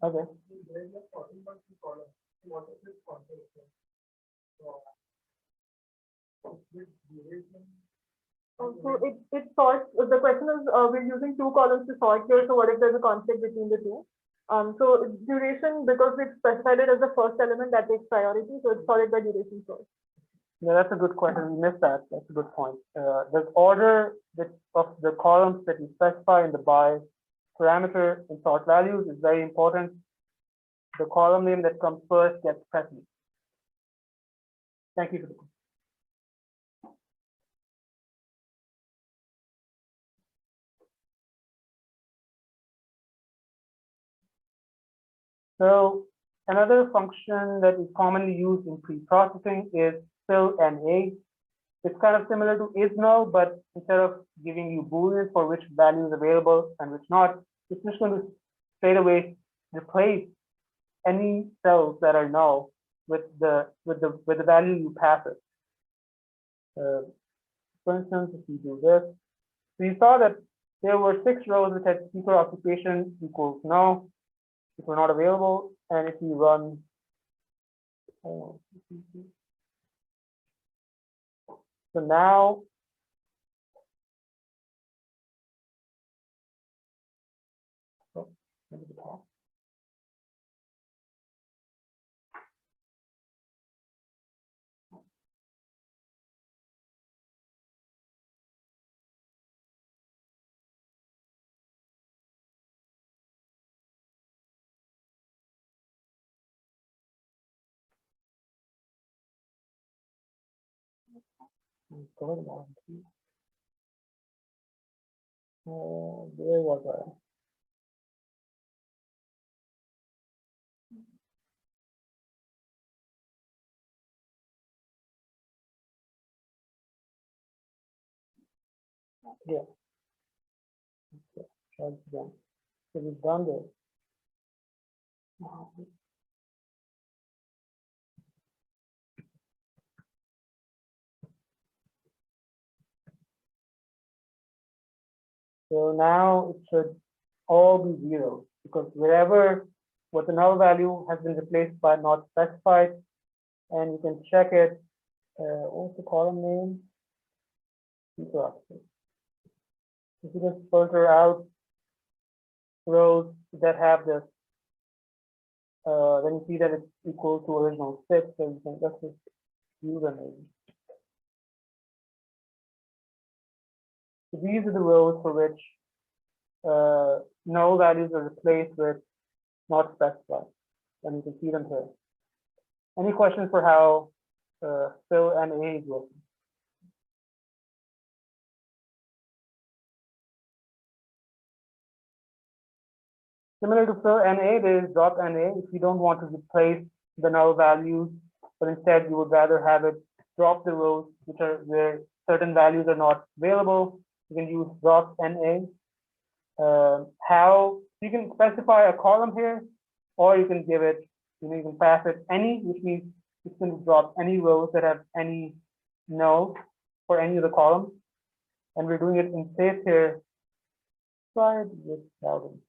S1: Okay.
S2: So it sorts. The question is, we're using 2 columns to sort here. So what if there's a conflict between the two? So duration, because we've specified it as the first element, that takes priority. So it's sorted by duration first.
S1: Yeah, that's a good question. We missed that. That's a good point. The order of the columns that you specify in the by parameter in sort values is very important. The column name that comes first gets precedence. Thank you for the question. So another function that is commonly used in pre-processing is fill NA. It's kind of similar to isNull, but instead of giving you Boolean for which value is available and which not, it's just going to straight away replace any cells that are null with the value you pass it. For instance, if you do this, so you saw that there were 6 rows which had speaker occupation equals null, which were not available, and if you run so now where was I? Yeah. Try it again. So we've done this. So now it should all be 0 because wherever what the null value has been replaced by not specified, and you can check it. What's the column name? If you just filter out rows that have this, then you see that it's equal to original 6. So you can just use them. So these are the rows for which null values are replaced with not specified, and you can see them here. Any questions for how fill NA is working? Similar to fill NA, there is drop NA. If you don't want to replace the null values, but instead you would rather have it drop the rows which are where certain values are not available, you can use drop NA. How you can specify a column here, or you can give it, you can pass it any, which means it's going to drop any rows that have any null. for any of the columns, and we're doing it in space here. Slide with Calvin.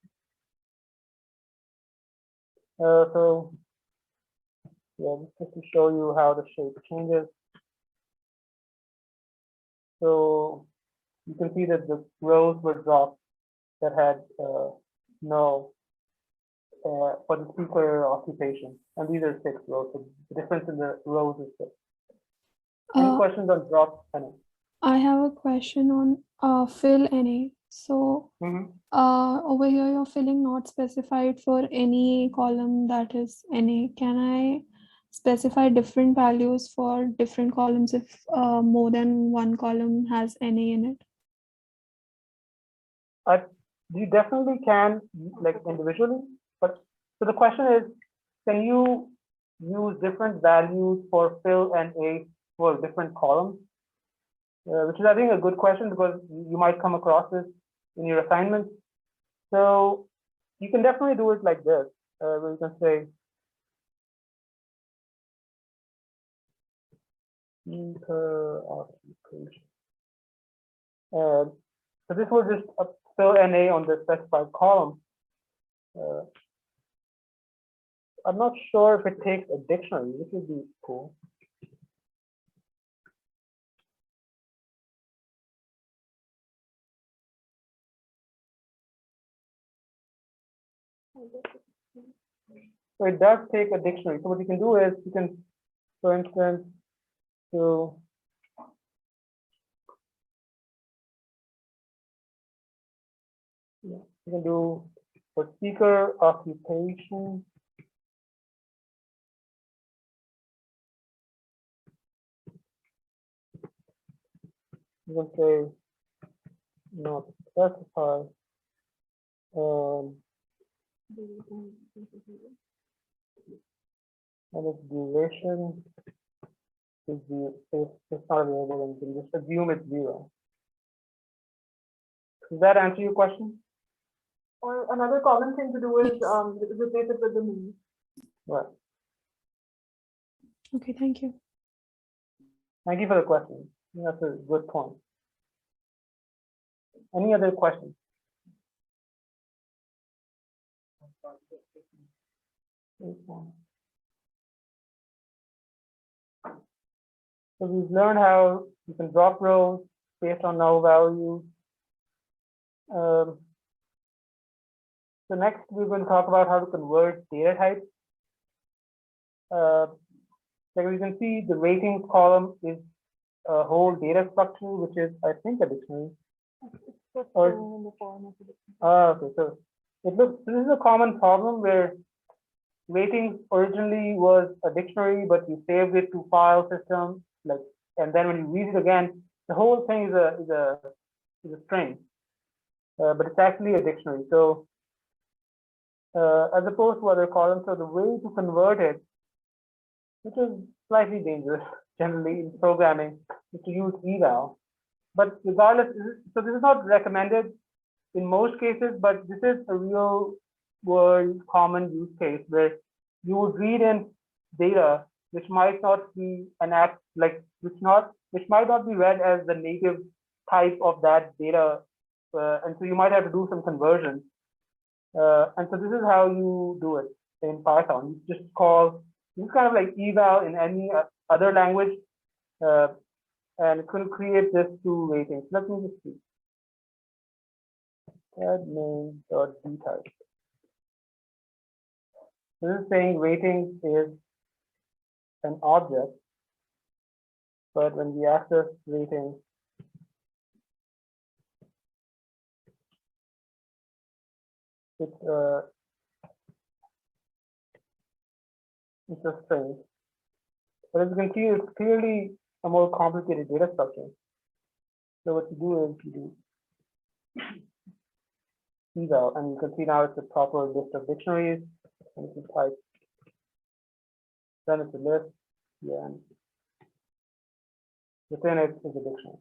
S1: So yeah, just to show you how the shape changes. So you can see that the rows were dropped that had no for the speaker occupation, and these are 6 rows. So the difference in the rows is 6. Any questions on drop NA?
S9: I have a question on fill NA. So over here you're filling not specified for any column that is NA. Can I specify different values for different columns if more than one column has NA in it?
S1: You definitely can, like individually, but so the question is, can you use different values for fill and A for different columns? Which is, I think, a good question, because you might come across this in your assignments. So you can definitely do it like this, where you can say speaker occupation. So this will just fill NA on the specified column. I'm not sure if it takes a dictionary. This would be cool. So it does take a dictionary. So what you can do is you can, for instance, you can do for speaker occupation. You can say not specify, and its duration is it's not available, and you can just assume it's 0. Does that answer your question?
S2: Or another common thing to do is replace it with the mean.
S1: Right.
S9: Okay, thank you.
S1: Thank you for the question. That's a good point. Any other questions? So we've learned how you can drop rows based on null values. So next we're going to talk about how to convert data types. So you can see the ratings column is a whole data structure, which is, I think, a dictionary. Okay, so it looks, this is a common problem where ratings originally was a dictionary, but you saved it to file system, like, and then when you read it again, the whole thing is a string, but it's actually a dictionary. So as opposed to other columns, so the way to convert it, which is slightly dangerous generally in programming, is to use eval. But regardless, so this is not recommended in most cases, but this is a real world common use case where you would read in data which might not be which might not be read as the native type of that data, and so you might have to do some conversion. And so this is how you do it in Python. You just call, this is kind of like eval in any other language, and it's going to create this 2 ratings. Let me just see. Add name.dtype. This is saying ratings is an object, but when we access ratings, it's a string. But as you can see, it's clearly a more complicated data structure. So what you do is you do eval, and you can see now it's a proper list of dictionaries, and if you type, then it's a list, yeah, and within it is a dictionary.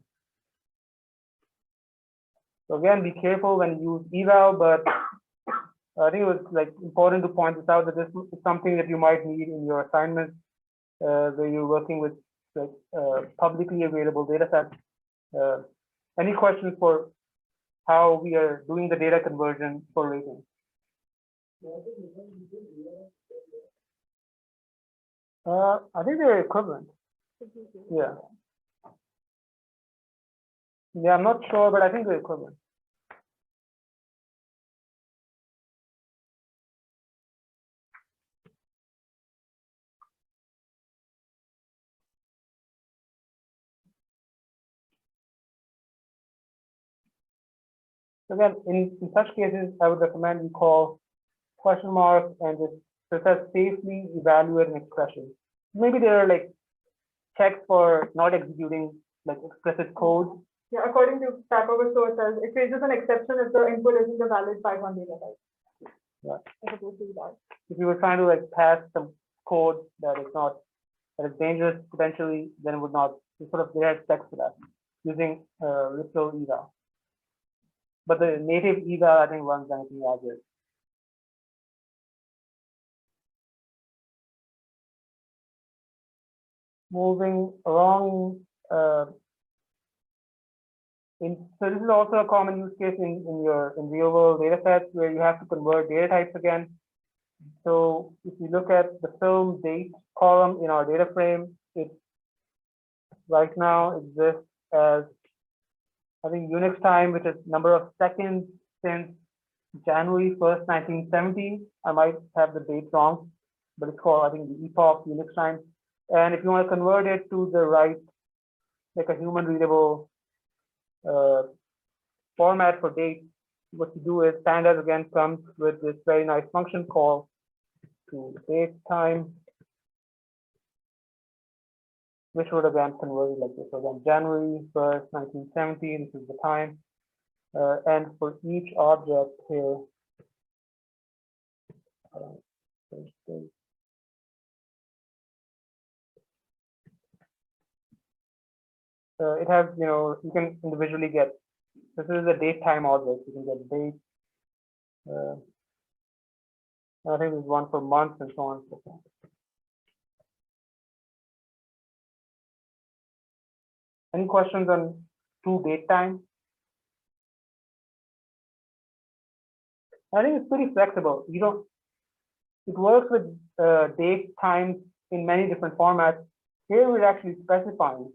S1: So again, be careful when you use eval, but I think it was like important to point this out that this is something that you might need in your assignments, where you're working with like publicly available data sets. Any questions for how we are doing the data conversion for rating? I think they're equivalent. Yeah. Yeah, I'm not sure, but I think they're equivalent. Again, in such cases, I would recommend you call question mark and just says safely evaluate an expression. Maybe there are like checks for not executing like explicit code.
S2: Yeah, according to Stack Overflow, it says it raises an exception if the input isn't a valid Python data type.
S1: Yeah.
S2: As opposed to that.
S1: If you were trying to like pass some code that is dangerous potentially, then it would not. Sort of there are checks for that using literal eval. But the native eval I think runs anything as is. Moving along, so this is also a common use case in real world data sets where you have to convert data types again. So if you look at the film date column in our data frame, it right now exists as I think Unix time, which is number of seconds since January 1st, 1970. I might have the date wrong, but it's called I think the epoch Unix time. And if you want to convert it to the right, like a human readable format for date, what you do is Pandas again comes with this very nice function called to date time, which would again convert it like this. So again, January 1st, 1970, this is the time. And for each object here, it has, you can individually get, this is a date time object. You can get date. I think there's one for months and so on and so forth. Any questions on to date time? I think it's pretty flexible. It works with date times in many different formats. Here we're actually specifying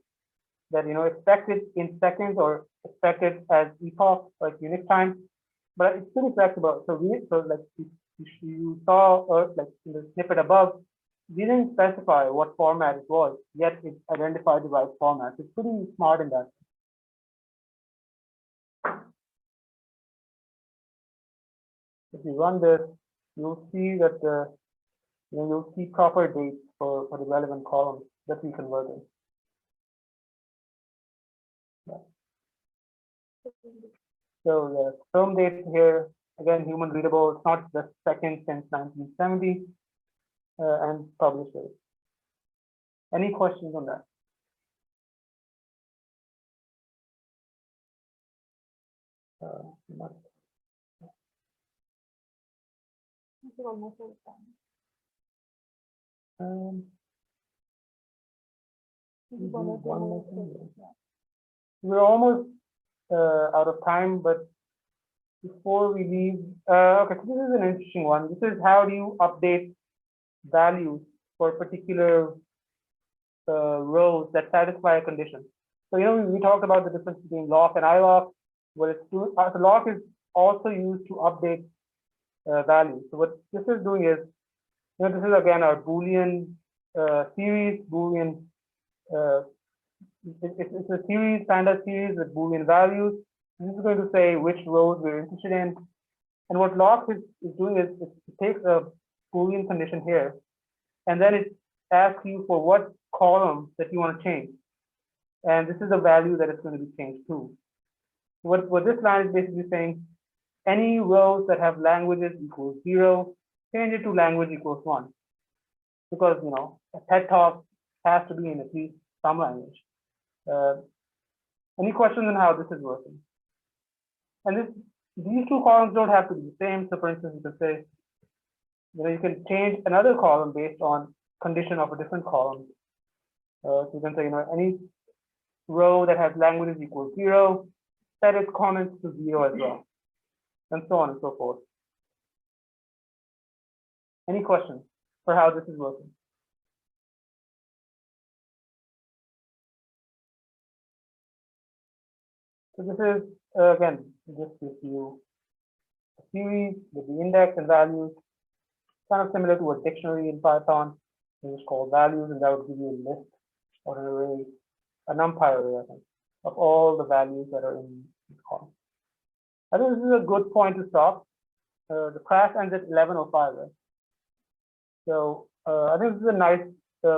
S1: that expected in seconds or expected as epoch like Unix time, but it's pretty flexible. So like you saw like in the snippet above, we didn't specify what format it was, yet it identified the right format. It's pretty smart in that. If you run this, you'll see that you'll see proper dates for the relevant columns that we converted. Yeah. So the film date here, again, human readable. It's not just second since 1970 and published date. Any questions on that? We're almost out of time, but before we leave, okay, so this is an interesting one. This is how do you update values for particular rows that satisfy a condition. So we talked about the difference between lock and EyeLock. Well, so lock is also used to update values. So what this is doing is, this is again our Boolean series, Boolean. It's a series, Pandas series with Boolean values. This is going to say which rows we're interested in. And what lock is doing is it takes a Boolean condition here, and then it asks you for what column that you want to change. And this is the value that it's going to be changed to. What this line is basically saying, any rows that have languages equals 0, change it to language equals 1. Because, a TED Talk has to be in at least some language. Any questions on how this is working? And these two columns don't have to be the same. So for instance, you can say, you can change another column based on condition of a different column. So you can say, row that has languages equals 0, set its comments to 0 as well, and so on and so forth. Any questions for how this is working? So this is, again, just gives you a series with the index and values, kind of similar to a dictionary in Python. You just call values, and that would give you a list or an array, a NumPy array, I think, of all the values that are in this column. I think this is a good point to stop. The class ends at 11:05, right? So I think this is a nice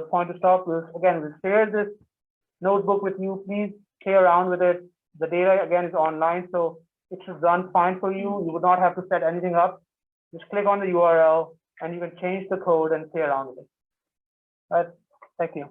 S1: point to stop. We'll share this notebook with you. Please play around with it. The data again is online, so it should run fine for you. You would not have to set anything up. Just click on the URL and you can change the code and play around with it. All right, thank you.